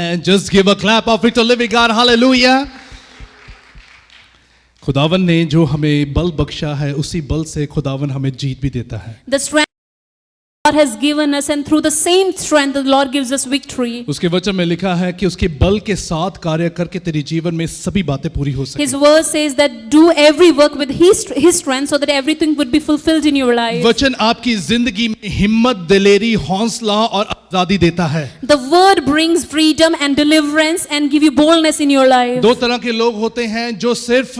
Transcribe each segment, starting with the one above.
Amen. Just give a clap of it to living God. Hallelujah. खुदावन ने जो हमें बल बख्शा है उसी बल से खुदावन हमें जीत भी देता है. The strength God has given us, and through the same strength the Lord gives us victory. उसके वचन में लिखा है कि उसके बल के साथ कार्य करके तेरे जीवन में सभी बातें पूरी हो सके. His word says that do every work with his strength so that everything would be fulfilled in your life. वचन आपकी जिंदगी में हिम्मत, दिलेरी, हौसला और आजादी देता है. The word brings freedom and deliverance and give you boldness in your life. दो तरह के लोग होते हैं जो सिर्फ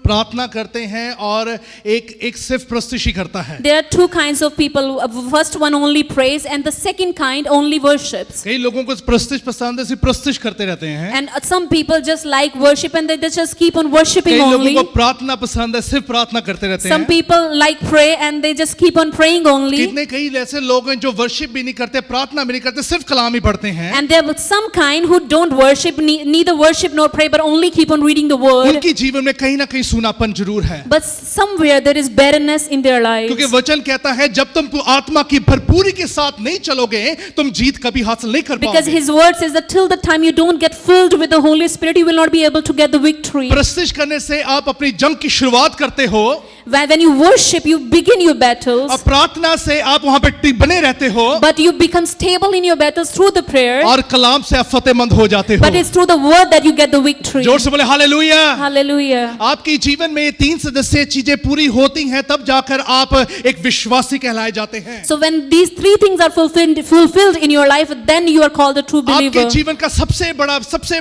प्रार्थना करते हैं और एक सिर्फ प्रस्तुति करता है. There are two kinds of people. First one only prays and the second kind only worships. कई लोगों को प्रस्तुति पसंद है, सिर्फ प्रस्तुति करते रहते हैं. And some people just like worship and they just keep on worshiping कई only. लोगों को प्रार्थना पसंद है, सिर्फ प्रार्थना करते रहते हैं. Some people like pray and they just keep on praying only. कितने कई ऐसे लोग हैं जो वर्शिप भी नहीं करते, प्रार्थना भी नहीं करते, सिर्फ कलाम ही पढ़ते हैं. And there are some kind who don't worship, neither worship nor pray, but only keep on reading the word. उनकी जीवन में कहीं ना कहीं सूनापन जरूर है. But somewhere there is barrenness in their lives. क्योंकि वचन कहता है जब तुम आत्मा की भरपूरी के साथ नहीं चलोगे तुम जीत कभी हासिल नहीं कर Because पाओगे. his word says that till the time you don't get filled with the Holy Spirit, you will not be able to get the victory. प्रस्तुति करने से आप अपनी जंग की शुरुआत करते हो. When you worship, you begin your battles. और प्रार्थना से आप वहां पे बने रहते हो. But you become stable in your battles through the prayer. और कलाम से आप फतेहमंद हो जाते हो. But it's through the word that you get the victory. जोर से बोले हालेलुया. Hallelujah. आपकी जीवन में ये तीन सदस्य चीजें पूरी होती हैं तब जाकर आप एक विश्वासी कहलाए जाते हैं. So when these three things are fulfilled in your life, then you are called a true believer. आपके जीवन का सबसे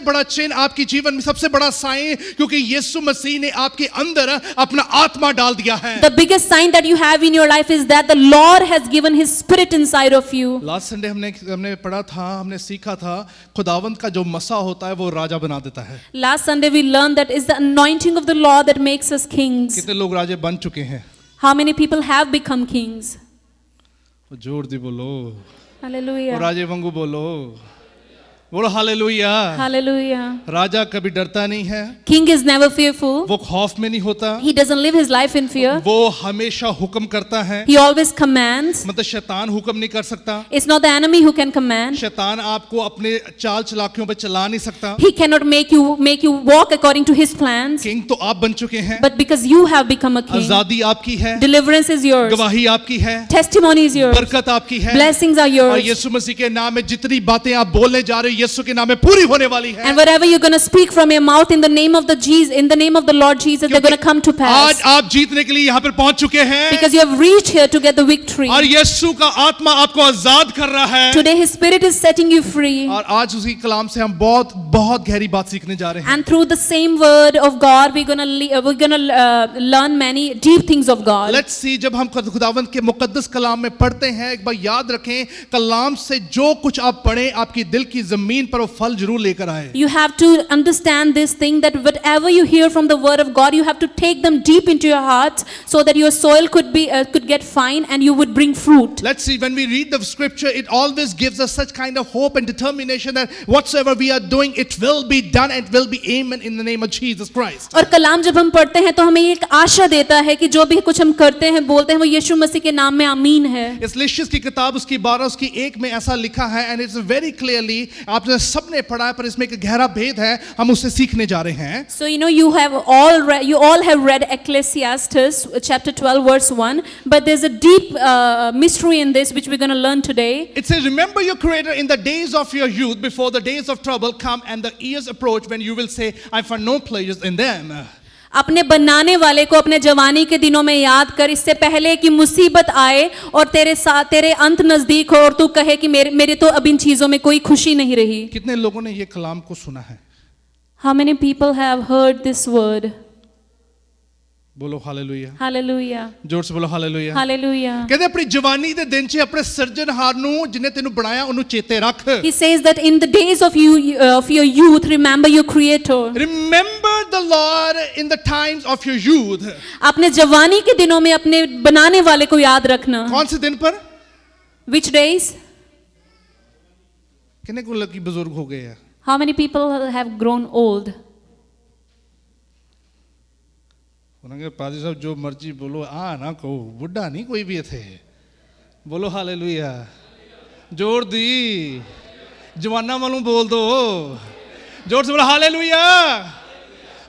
बड़ा चिन्ह, आपकी जीवन में सबसे बड़ा साइन, क्योंकि यीशु मसीह ने आपके अंदर अपना आत्मा डाल दिया है. The biggest sign that you have in your life is that the Lord has given his spirit inside of you. Last Sunday हमने पढ़ा था, हमने सीखा था खुदावंद का जो मसा होता है वो राजा बना देता है. Last Sunday we learned that it's the anointing of the Lord that makes us kings. कितने लोग राजे बन चुके हैं? How many people have become kings? जोर दी बोलो. Hallelujah. राजे वांगू बोलो. बोलो हालेलुया. Hallelujah. राजा कभी डरता नहीं है. King is never fearful. वो खौफ में नहीं होता. He doesn't live his life in fear. वो हमेशा हुक्म करता है. He always commands. मतलब शैतान हुक्म नहीं कर सकता. It's not the enemy who can command. शैतान आपको अपने चाल चलाकियों पे चला नहीं सकता. He cannot make you walk according to his plans. King तो आप बन चुके हैं. But because you have become a king, आजादी आपकी है. deliverance is yours. गवाही आपकी है. Testimony is yours. बरकत आपकी है. Blessings are और yours. यीशु मसीह के नाम में जितनी बातें आप बोलने जा रहे हो यीशु के नाम में पूरी होने वाली है. And whatever you're going to speak from your mouth in the name of the Lord Jesus, they're going to come to pass. आज आप जीतने के लिए यहाँ पर पहुंच चुके हैं. Because you have reached here to get the victory. और यीशु का आत्मा आपको आजाद कर रहा है. Today his spirit is setting you free. और आज उसी कलाम से हम बहुत बहुत गहरी बात सीखने जा रहे हैं. And through the same word of God, we're going to learn many deep things of God. Let's see, जब हम खुदावंद के मुकद्दस कलाम में पढ़ते हैं एक बार याद रखें कलाम से जो कुछ आप पढ़ें आपकी दिल की जमीन पर वो फल जरूर लेकर आए. You have to understand this thing that whatever you hear from the word of God, you have to take them deep into your heart so that your soil could get fine and you would bring fruit. Let's see, when we read the scripture, it always gives us such kind of hope and determination that whatsoever we are doing, it will be done and will be amen in the name of Jesus Christ. और कलाम जब हम पढ़ते हैं तो हमें एक आशा देता है कि जो भी कुछ हम करते हैं बोलते हैं वो यीशु मसीह के नाम में आमीन है. इस लिशियस की किताब उसकी 12 उसकी 1 में ऐसा लिखा है and it's very clearly आपने सबने पढ़ा है पर इसमें एक गहरा भेद है हम उसे सीखने जा रहे हैं. So you all have read Ecclesiastes chapter 12 verse 1, but there's a deep mystery in this which we're going to learn today. It says, remember your creator in the days of your youth before the days of trouble come and the years approach when you will say I find no pleasures in them. अपने बनाने वाले को अपने जवानी के दिनों में याद कर, इससे पहले कि मुसीबत आए और तेरे अंत नजदीक हो और तू कहे कि मेरे तो अब इन चीजों में कोई खुशी नहीं रही. कितने लोगों ने ये कलाम को सुना है? How many people have heard this word? बोलो हालेलुया. Hallelujah. जोर से बोलो हालेलुया. Hallelujah. कहते अपनी जवानी दे दिन च अपने सिरजनहार ਨੂੰ जिन्ने तेनु बनाया ਉਹਨੂੰ ਚੇਤੇ ਰੱਖ. He says that in the days of your youth, remember your creator. Remember the Lord in the times of your youth. अपने जवानी के दिनों में अपने बनाने वाले को याद रखना. कौन से दिन पर? Which days? कितने को लगी बुजुर्ग हो गए हैं? How many people have grown old? उन्होंने पादी साहब जो मर्जी बोलो ना कहो बुढ़ा नहीं कोई भी थे. बोलो हालेलुया. जोर दी. जवाना वालों बोल दो, जोर से बोलो hallelujah.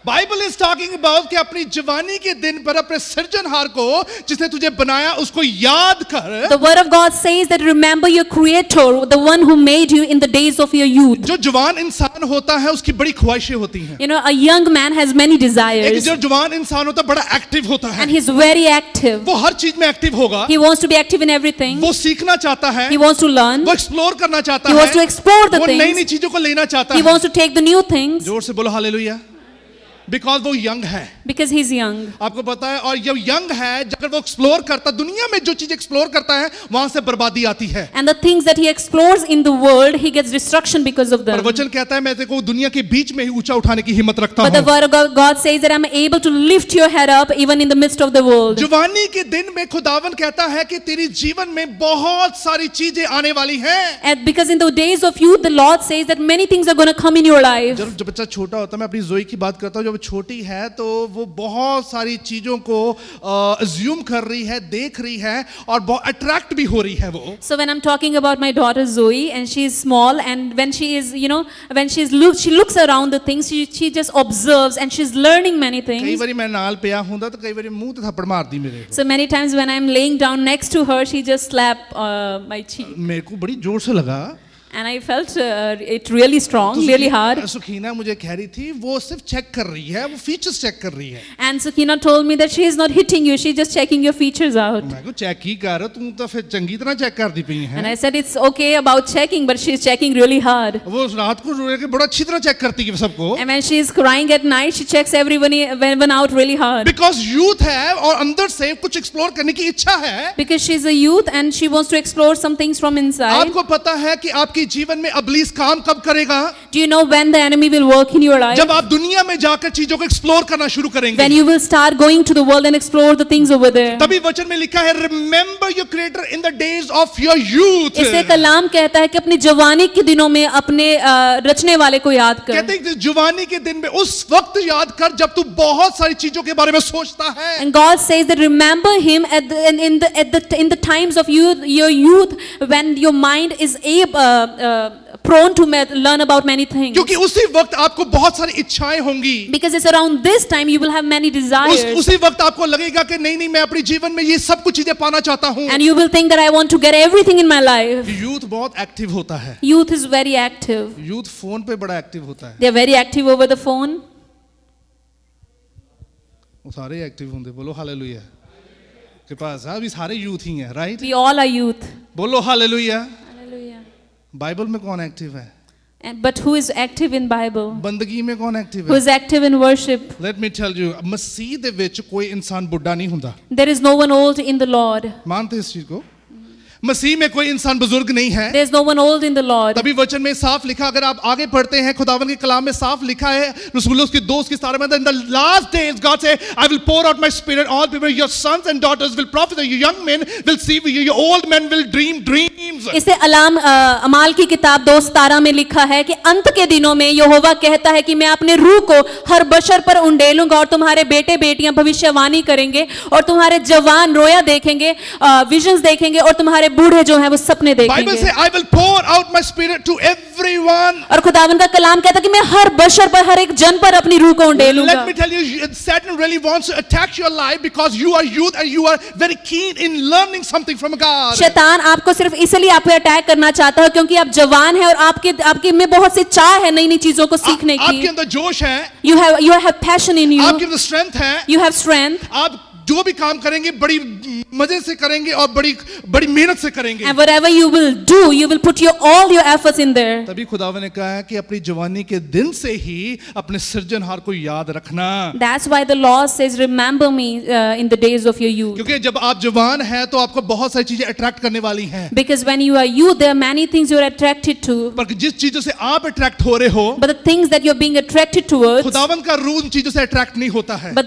Bible is talking about कि अपनी जवानी के दिन पर अपने सृजनहार को जिसने तुझे बनाया उसको याद कर। The word of God says that remember your creator, the one who made you in the days of your youth. जो जवान इंसान होता है उसकी बड़ी ख्वाहिशें होती हैं। You know, a young man has many एक desires जो जवान इंसान होता है बड़ा एक्टिव होता है, and he's very active. वो हर चीज में एक्टिव होगा, He wants to be active in everything. वो सीखना चाहता है, He wants to learn. वो एक्सप्लोर करना चाहता He है, wants to explore the वो नई नई things. चीजों को लेना चाहता He है। wants to take the new things जोर से बोलो हालेलुया। बिकॉज वो यंग है, because he's young. आपको पता है, और जब यंग है, अगर वो एक्सप्लोर करता, दुनिया में जो चीज एक्सप्लोर करता है वहां से बर्बादी आती है। And the things that he explores in the world, he gets destruction because of पर them. वचन कहता है मैं तेरे को दुनिया के बीच में ही ऊंचा उठाने की हिम्मत रखता But the हूँ। word of God says that I'm able to lift your head up even in the midst of the world. जवानी के दिन में खुदावन कहता है कि तेरी जीवन में बहुत सारी चीजें आने वाली हैं। And because in the days of youth, the Lord says that many things are going to come in your life. जब बच्चा छोटा होता है, मैं अपनी जोई की बात करता हूँ, जब छोटी है तो वो बहुत सारी चीजों को अज्यूम कर रही है, देख रही है और बहुत अट्रैक्ट भी हो रही है वो। So when I'm talking about my daughter Zoe, and she is small, and when she is, you know, when she looks around the things, she just observes and she's learning many कई things. बारी मैं नाल पिया ਹੁੰਦਾ तो कई बारी मुंह ते थप्पड़ मारदी मेरे को। So many times when I'm laying down next to her, she just slap my cheek, मेरे को बड़ी जोर से लगा। and I felt it really strong, really hard. सुखीना मुझे कह रही थी वो सिर्फ चेक कर रही है, वो फीचर्स चेक कर रही है। And Sakina told me that she is not hitting you, she's just checking your features out. मैं को चेक ही कर, तू तो फिर चंगी तरह चेक कर दी पई And है। I said it's okay about checking, but she's checking really hard. वो रात को रो के बड़ा अच्छी तरह चेक करती है सबको। And when she's crying at night, she checks everyone out really hard. Because youth है और अंदर से कुछ एक्सप्लोर करने की इच्छा है। Because she's a youth and she wants to explore some things from inside. आपको पता है कि आपके जीवन में अबलीस काम कब करेगा? Do you know when the enemy will work in your life? जब आप दुनिया में जाकर चीजों को एक्सप्लोर करना शुरू करेंगे। When you will start going to the world and explore the things over there. तभी वचन में लिखा है remember your creator in the days of your youth. इससे कलाम कहता है कि अपनी जवानी के दिनों में अपने रचने वाले को याद कर. कहते हैं कि जवानी के दिन में उस वक्त याद कर जब तू बहुत सारी चीजों के बारे में सोचता है। And God says that remember him in the times of your youth, when your mind is prone to learn about many things. क्योंकि उसी वक्त आपको बहुत सारी इच्छाएं होंगी। Because it's around this time you will have many desires. उसी वक्त आपको लगेगा कि नहीं मैं अपने जीवन में ये सब कुछ चीजें पाना चाहता हूँ। And you will think that I want to get everything in my life. Youth बहुत एक्टिव होता है। Youth is very active. Youth phone पे बड़ा एक्टिव होता है। They are very active over the phone. वो सारे एक्टिव होंगे, बोलो हालेलुया। के पास अभी सारे यूथ ही हैं, right? We all are youth. बोलो हालेलुया। Hallelujah. बाइबल में कौन एक्टिव है? But who is active in Bible? बंदगी में कौन एक्टिव Who है? is active in worship? Let me tell you, मसीह ਦੇ ਵਿੱਚ ਕੋਈ इंसान बुढ़ा नहीं ਹੁੰਦਾ। There is no one old in the Lord. मानते इस चीज को? मसीह में कोई इंसान बुजुर्ग नहीं है। There is no one old in the Lord. तभी वचन में साफ लिखा, अगर आप आगे पढ़ते हैं खुदावन के कलाम में साफ लिखा है, रसूलों के 2 की 17 में, in the last days God said I will pour out my spirit on all people, your sons and daughters will prophesy, your young men will see, your old men will dream dreams। इसे अमाल की किताब 2:17 में लिखा है कि अंत के दिनों में यहोवा कहता है कि मैं अपने रूह को हर बशर पर उंडेलूंगा और तुम्हारे बेटे बेटियां भविष्यवाणी करेंगे और तुम्हारे जवान रोया देखेंगे, विजन्स देखेंगे और तुम्हारे बूढ़े जो हैं वो सपने बाइबल देखेंगे। से I will pour out my spirit to everyone। और खुदावन का कलाम कहता है कि मैं हर बशर पर, हर एक जन पर अपनी रूह को उंडेलूंगा। Let me tell you, Satan really wants to attack your life because you are youth and you are very keen in learning something from God। शैतान आपको सिर्फ इसलिए आप पे अटैक करना चाहता है क्योंकि आप जवान हैं और आपके में बहुत सी चाह है नई नई चीजों को सीखने आपके की। अंदर जोश है, You have passion in you. आपके अंदर स्ट्रेंथ है, You have strength. आप जो भी काम करेंगे बड़ी मजे से करेंगे और बड़ी मेहनत से करेंगे। And whatever you will do, you will put all your efforts in there. तभी खुदावन ने कहा है कि अपनी जवानी के दिन से ही अपने सृजनहार को याद रखना। That's why the law says, remember me in the days of your youth. क्योंकि जब आप जवान हैं तो आपको बहुत सारी चीजें अट्रैक्ट करने वाली हैं। Because when you are youth, there are many things you are attracted to. पर जिस चीजों से आप अट्रैक्ट हो रहे हो, But the things that you're being attracted towards, खुदावन का रूह उन चीजों से अट्रैक्ट नहीं होता है। but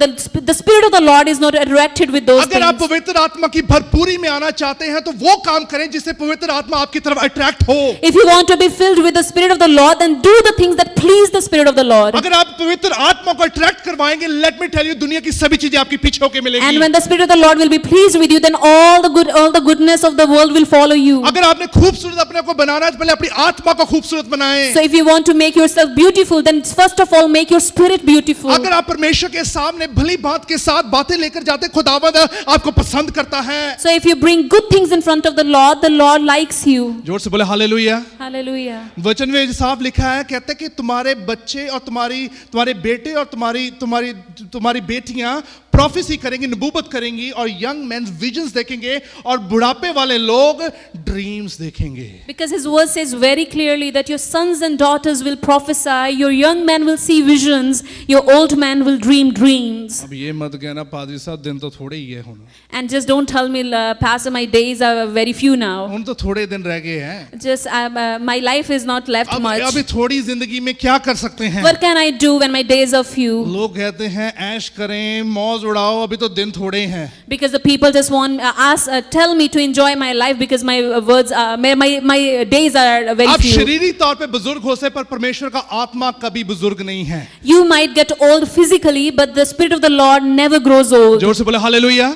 the Spirit of the Lord is not attracted with those अगर आप things. पवित्र आत्मा की भरपूरी में आना चाहते हैं तो वो काम करें जिससे पवित्र आत्मा आपकी तरफ अट्रैक्ट हो। If you want to be filled with the Spirit of the Lord, then do the things that please the Spirit of the Lord. अगर आप पवित्र आत्मा को अट्रैक्ट करवाएंगे, लेट मी टेल यू, दुनिया की सभी चीजें आपकी पीछे होके And मिलेगी। when the Spirit of the Lord will be pleased with you, then all the goodness of the world will follow you. अगर आपने खूबसूरत अपने को बनाना है तो पहले अपनी आत्मा को खूबसूरत बनाएं। So if you want to make yourself beautiful, then first of all make your spirit beautiful. अगर आप परमेश्वर के सामने भली बात के साथ बातें लेकर जाते, खुदावंद आपको पसंद करता है। So if you bring good things in front of the Lord likes you. जोर से बोले हालेलुया। Hallelujah. वचन में साफ लिखा है, कहते हैं कि तुम्हारे बच्चे और तुम्हारे बेटे और तुम्हारी बेटियां प्रोफेसी करेंगी, नबूवत करेंगी, और यंग मेन विजन्स देखेंगे, और बुढ़ापे वाले लोग ड्रीम्स देखेंगे। Because his word says very clearly that your sons and daughters will prophesy, your young men will see visions, your old men will dream dreams. अब ये मत कहना पादरी साहब दिन तो थोड़े ही है हुन। And just don't tell me, Pastor, my days are very few now. हुन तो थोड़े दिन रह गए हैं। Just my life is not left much. अभी थोड़ी जिंदगी में क्या कर सकते हैं? What can I do when my days are few? लोग कहते हैं ऐश करें, मौज उड़ाओ, अभी तो दिन थोड़े हैं। Because the people just want tell me to enjoy my life because my my days are very आप few. शरीरी तौर पे बुजुर्ग हो से, पर परमेश्वर का आत्मा कभी बुजुर्ग नहीं है। You might get old physically, but the Spirit of the Lord never grows old. जोर से बोले हालेलुया।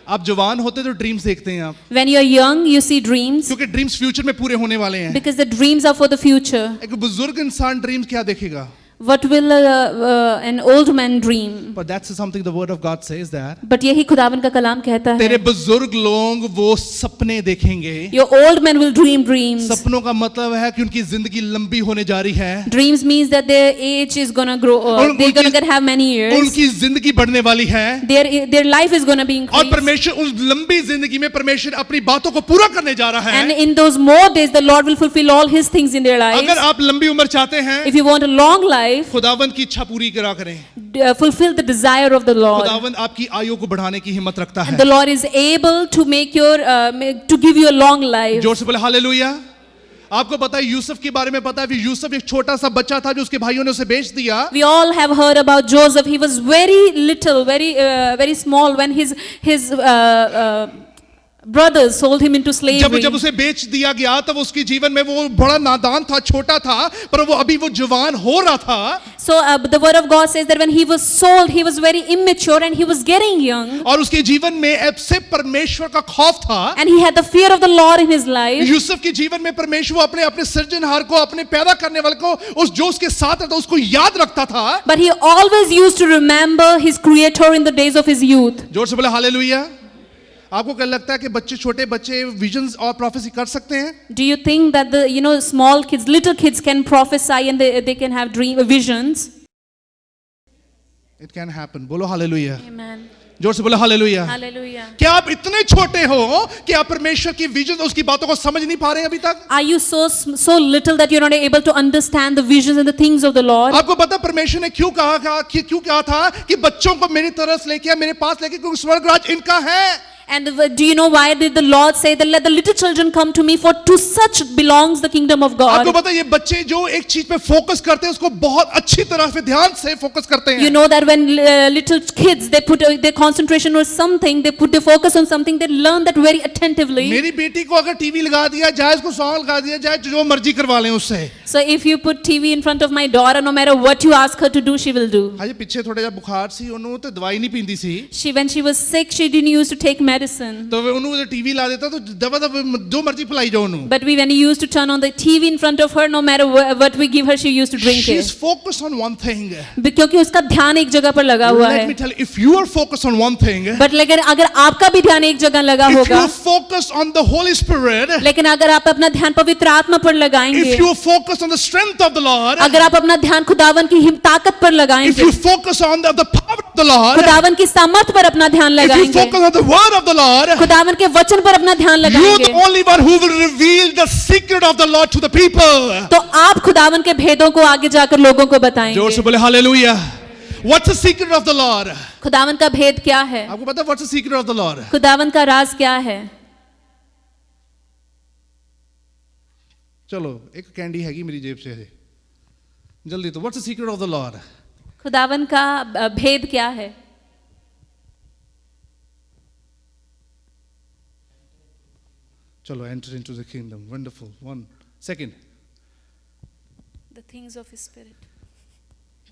आप जवान होते तो ड्रीम्स देखते हैं आप, When you're young, you see dreams क्योंकि ड्रीम्स फ्यूचर में पूरे होने वाले हैं। because the dreams are for the future. एक बुजुर्ग इंसान ड्रीम्स क्या देखेगा? What will an old man dream? But that's something the word of God says that But यही खुदावन का कलाम कहता है. तेरे बुजुर्ग लोग वो सपने देखेंगे। Your old men will dream dreams. सपनों का मतलब है कि उनकी जिंदगी लंबी होने जा रही है। Dreams means that their age is gonna grow. They're gonna have many years. उनकी जिंदगी बढ़ने वाली है। Their life is gonna be और increased. परमेश्वर उस लंबी जिंदगी में परमेश्वर अपनी बातों को पूरा करने जा रहा And है। in those more days, the Lord will fulfill all His things in their lives. अगर आप लंबी उम्र चाहते हैं, If you want a long life, खुदावंद की इच्छा पूरी करा करें। fulfill the desire of the Lord. खुदावंद आपकी आयु को बढ़ाने की हिम्मत रखता है। And the Lord is able to make your to give you a long life. जोर से बोले हालेलुया। आपको पता है यूसुफ के बारे में पता है, यूसुफ एक छोटा सा बच्चा था जो उसके भाइयों ने उसे बेच दिया। We all have heard about Joseph. He was very little, very small when his brothers sold him into slavery. जब उसे बेच दिया गया तब उसके जीवन में वो बड़ा नादान था, छोटा था, पर वो अभी वो जवान हो रहा था। So the word of God says that when he was sold, he was very immature and he was getting young. और उसके जीवन में अब से परमेश्वर का खौफ था। And he had the fear of the Lord in his life. Yusuf के जीवन में परमेश्वर अपने सृजनहार को, अपने पैदा करने वाले को, उस जो उसके साथ रहता उसको याद रखता था। But he always used to remember his creator in the days of his youth. जोर से बोले हालेलुया। आपको क्या लगता है कि छोटे बच्चे विजन्स और प्रोफेसी कर सकते हैं? Do you think that the small kids, little kids can prophesy and they can have visions? It can happen. बोलो हालेलुया। Amen. जोर से बोलो हालेलुया। Hallelujah. क्या आप इतने छोटे हो कि आप परमेश्वर की विजन, उसकी बातों को समझ नहीं पा रहे हैं अभी तक? Are you so little that you're not able to understand the visions and the things of the Lord? आपको पता परमेश्वर ने क्यों कहा था कि बच्चों को मेरी तरफ लेके, मेरे पास लेके, क्योंकि स्वर्ग राज इनका है। And do you know why did the Lord say that let the little children come to me, for to such belongs the kingdom of God? आपको पता है ये बच्चे जो एक चीज पे फोकस करते हैं उसको बहुत अच्छी तरह से ध्यान से फोकस करते हैं। You know that when little kids they put their concentration on something, they focus on something, they learn that very attentively. मेरी बेटी को अगर टीवी लगा दिया जाए, उसको सॉन्ग लगा दिया जाए, जो मर्जी करवा लें उससे। So if you put TV in front of my daughter, no matter what you ask her to do, she will do. हाँ जी, पीछे थोड़ा जा बुखार सी, उन्होंने तो दवाई नहीं पींदी सी। When she was sick, she didn't used to take medicine. तो उन्होंने टीवी ला देता तो दवा जो मर्जी पिलाई जाओ उन्होंने। But when we used to turn on the TV in front of her, no matter what we give her, she used to drink She it. is focused on one thing. क्योंकि उसका ध्यान एक जगह पर लगा हुआ Let है. me tell you, if you are focused on one thing, But लेकिन अगर आपका भी ध्यान एक जगह लगा if you होगा, are focused on the Holy Spirit, लेकिन अगर आप अपना ध्यान पवित्र आत्मा पर लगाएंगे, if you are focused on the strength of the Lord, अगर आप अपना ध्यान खुदावन की ताकत पर if लगाएंगे, you focus on the power of the Lord, खुदावन की सामर्थ पर अपना ध्यान if you लगाएंगे, focus on the word of the Lord, खुदावन के वचन पर अपना ध्यान you are लगाएंगे, the only one who will reveal the secret of the Lord to the people. तो आप खुदावन के भेदों को आगे जाकर लोगों को जोर से बताएंगे. बोले hallelujah. What's the secret of the Lord? खुदावन का भेद क्या है? आपको पता है what's the secret of the Lord? खुदावन का राज क्या है? चलो एक कैंडी हैगी मेरी जेब से जल्दी, तो what's the secret of the Lord? खुदावन का भेद क्या है? चलो, enter into the kingdom. Wonderful. One second. The things of his spirit.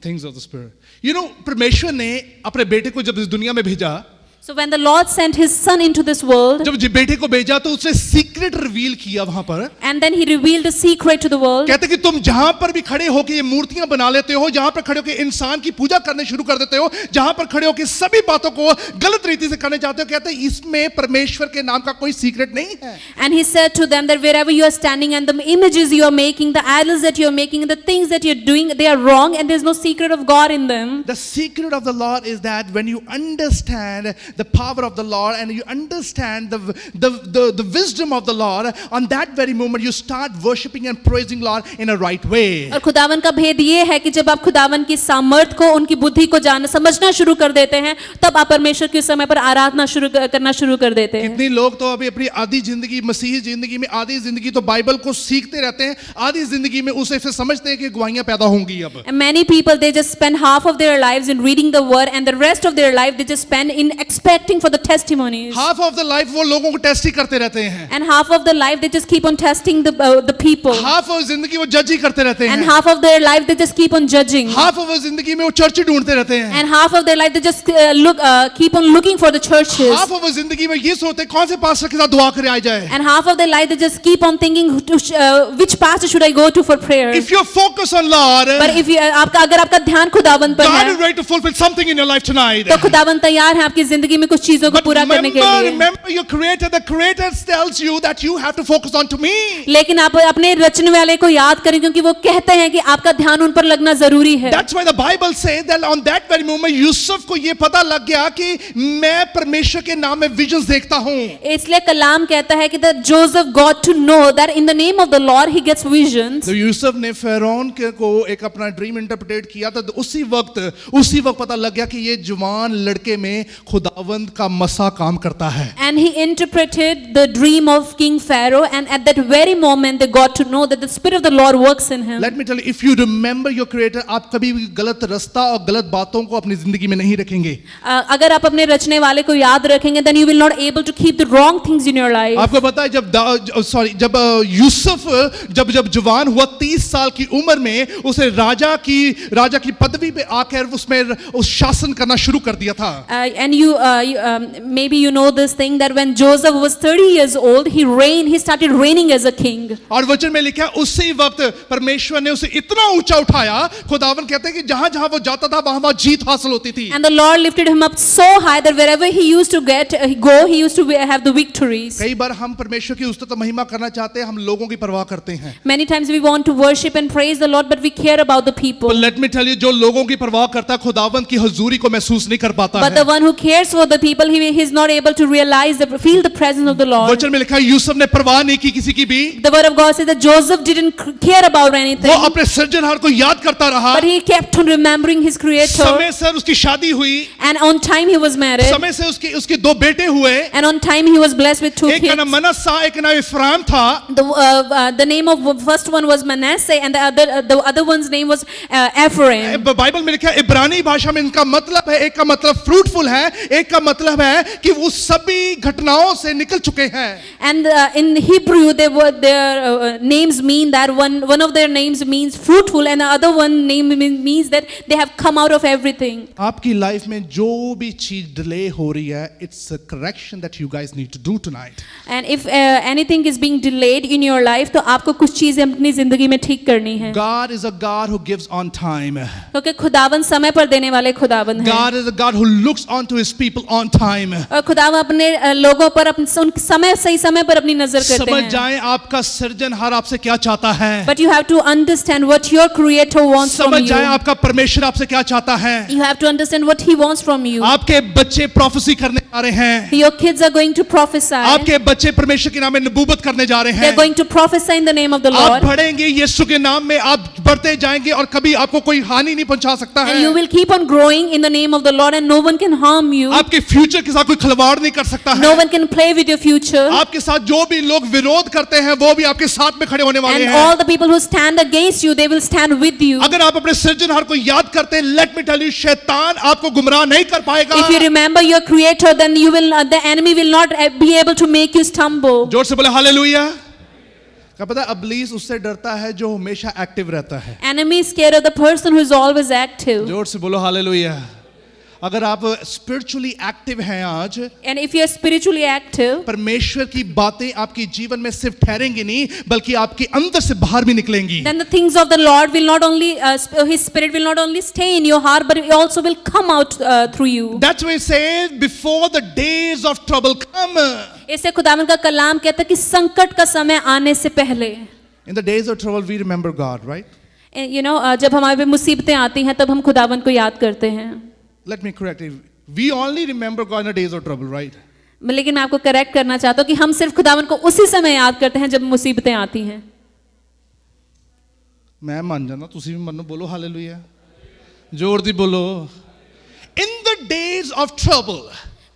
Things of the spirit. You know, परमेश्वर ने अपने बेटे को जब इस दुनिया में भेजा, So when the Lord sent his son into this world, जब बेटे को भेजा तो उसने सीक्रेट रिवील किया वहां पर। and then he revealed a secret to the world. कहते कि तुम जहां पर भी खड़े होकर ये मूर्तियां बना लेते हो, जहां पर खड़े होकर इंसान की पूजा करने शुरू कर देते हो, जहां पर खड़े होकर सभी बातों को गलत रीति से करने चाहते हो, कहते हैं इसमें परमेश्वर के नाम का कोई सीक्रेट नहीं है। And he said to them that wherever you are standing and the images you are making, the idols that you are making, the things that you are doing, they are wrong and there is no secret of God in them. The secret of the Lord is that when you understand the power of the Lord and you understand the wisdom of the Lord, on that very moment you start worshiping and praising Lord in a right way. और खुदावन का भेद ये है कि जब आप खुदावन की सामर्थ को, उनकी बुद्धि को जानना समझना शुरू कर देते हैं, तब आप परमेश्वर के समय पर आराधना करना शुरू कर देते हैं। कितने लोग तो अभी अपनी आधी जिंदगी, मसीही जिंदगी में आधी जिंदगी तो बाइबल को सीखते रहते हैं, आधी जिंदगी में उसे फिर समझते हैं कि गवाहियां पैदा होंगी अब। And many people, they just spend half of their lives in reading the word and the rest of their life they just spend in expecting for the testimonies. Half of the life वो लोगों को test ही करते रहते हैं। And half of the life they just keep on testing the people. Half of जिंदगी वो जज ही करते रहते हैं। And half of their life they just keep on judging. Half of जिंदगी में वो चर्च ही ढूंढते रहते हैं। And half of their life they just keep on looking for the churches. Half of जिंदगी में ये सोचते हैं कौन से पास्टर के साथ दुआ करे आ जाए। And half of their life they just keep on thinking which pastor should I go to for prayer. If you focus on Lord, But if अगर आपका ध्यान खुदावन पर God is है, ready to fulfill something in your life tonight. तो खुदावन तैयार है आपकी जिंदगी में कुछ चीजों को But पूरा करने के लिए। remember your creator. The creator tells you that you have to focus on to me. लेकिन आप अपने रचने वाले को याद करें, क्योंकि वो कहते हैं कि आपका ध्यान उन पर लगना जरूरी है। That's why the Bible says that on that very moment Yusuf को ये पता लग गया कि मैं परमेश्वर के नाम में विजन्स देखता हूँ। इसलिए कलाम कहता है कि that Joseph got to know that in the name of the Lord he gets visions. तो यूसुफ ने फेरोन को एक अपना ड्रीम इंटरप्रेट किया था, तो उसी वक्त पता लग गया कि ये जवान लड़के में खुदावंद का मसा काम करता है। And he interpreted the dream of King Pharaoh, and at that very moment they got to know that the Spirit of the Lord works in him. Let me tell you, if you remember your creator, आप कभी भी गलत रास्ता और गलत बातों को अपनी जिंदगी में नहीं रखेंगे। अगर आप अपने रचने वाले को याद रखेंगे, then you will not able to keep the wrong things in your life. आपको पता है जब यूसुफ जब जवान हुआ 30 साल की उम्र में, उसे राजा की पदवी पे आकर उसमें उस शासन करना शुरू कर दिया था। And maybe you know this thing that when Joseph was 30 years old, he started reigning as a king. और वचन में लिखा है उसी वक्त परमेश्वर ने उसे इतना ऊंचा उठाया, खुदावन कहते हैं कि जहां-जहां वो जाता था वहां जीत हासिल होती थी। And the Lord lifted him up so high that wherever he used to go, he used to have the victories. कई बार हम परमेश्वर की स्तुति महिमा करना चाहते हैं, हम लोगों की परवाह करते हैं। Many times we want to worship and praise the Lord, but we care about the people. But let me tell you, जो लोगों की परवाह करता है, खुदावन की हुजूरी को महसूस नहीं कर पाता But है। the one who cares for the people, he is not able to feel the presence of the Lord. वचन में लिखा है यूसुफ ने परवाह नहीं की किसी की भी। The word of God says that Joseph didn't care about anything, वो अपने सृजनहार को याद करता रहा। but he kept on remembering his Creator. समय से उसकी शादी हुई, And on time he was married, समय से उसके 2 बेटे हुए। and on time he was blessed with 2 एक का kids. नाम मनस्सा, एक का नाम इफ्राम था। The name of first one was Manasseh, and the other one's name was Ephraim. Bible में लिखा है इब्रानी भाषा में इनका मतलब है, एक का मतलब फ्रूटफुल है, एक का मतलब है कि वो सभी घटनाओं से निकल चुके हैं। And in Hebrew, their names mean that one of their names means fruitful, and the other one name means that they have come out of everything. आपकी लाइफ में जो भी चीज डिले हो रही है, it's a correction that you guys need to do tonight. And if anything is being delayed in your life, तो आपको कुछ चीजें अपनी जिंदगी में ठीक करनी है। God is a God who gives on time. क्योंकि खुदावन समय पर देने वाले खुदावन है। God is a God who looks onto his people on time. और खुदावन अपने लोगों पर सही समय पर अपनी नजर करते समझ हैं। जाएं आपका सृजनहार आपसे क्या चाहता है। But you have to understand what your Creator wants from समझ you. जाएं आपका परमेश्वर आपसे क्या चाहता है। You have to understand what He wants from you. आपके बच्चे प्रोफेसी करने जा रहे हैं। Your kids are going to prophesy. आपके बच्चे परमेश्वर के नाम में नबूवत करने जा रहे They are हैं। going to prophesy in the name of the आप Lord. बढ़ेंगे यीशु के नाम में, आप बढ़ते जाएंगे और कभी आपको कोई हानि नहीं पहुंचा सकता And you है। will keep on growing in the name of the Lord, and no one can harm you. आपके फ्यूचर के साथ कोई खिलवाड़ नहीं कर सकता No है। one can play with your future. आपके साथ जो भी लोग विरोध करते हैं वो भी आपके साथ में खड़े होने वाले And हैं। all the people who stand against you, they will stand with you. अगर आप अपने सृजनहार को याद करते हैं, लेट मी टेल यू, शैतान आपको गुमराह नहीं कर पाएगा। If you remember your creator, then you will the enemy will not be able to make you stumble. जोर से बोले हालेलुया। क्या पता है, इब्लीस उससे डरता है जो हमेशा एक्टिव रहता है। Enemy is scared of the person who is always active. जोर से बोलो हालेलुया। अगर आप स्पिरिचुअली एक्टिव हैं आज, And if you are spiritually active, परमेश्वर की बातें आपके जीवन में सिर्फ ठहरेंगी नहीं, बल्कि आपके अंदर से बाहर भी निकलेंगी। then the things of the Lord will not only his spirit will not only stay in your heart, but it also will come out through you. That's why it says before the days of trouble come. इससे खुदावंद का कलाम कहता है कि संकट का समय आने से पहले, In the days of trouble we remember God, right? जब हमारे पे मुसीबतें आती हैं तब हम खुदावंद को याद करते हैं। Let me correct it. We only remember God in the days of trouble, right? लेकिन मैं आपको करेक्ट करना चाहता हूँ कि हम सिर्फ खुदावंद को उसी समय याद करते हैं जब मुसीबतें आती हैं। मैं मान जाना, तुसी भी मनो, बोलो हालेलुया, जोर दी बोलो। In the days of trouble,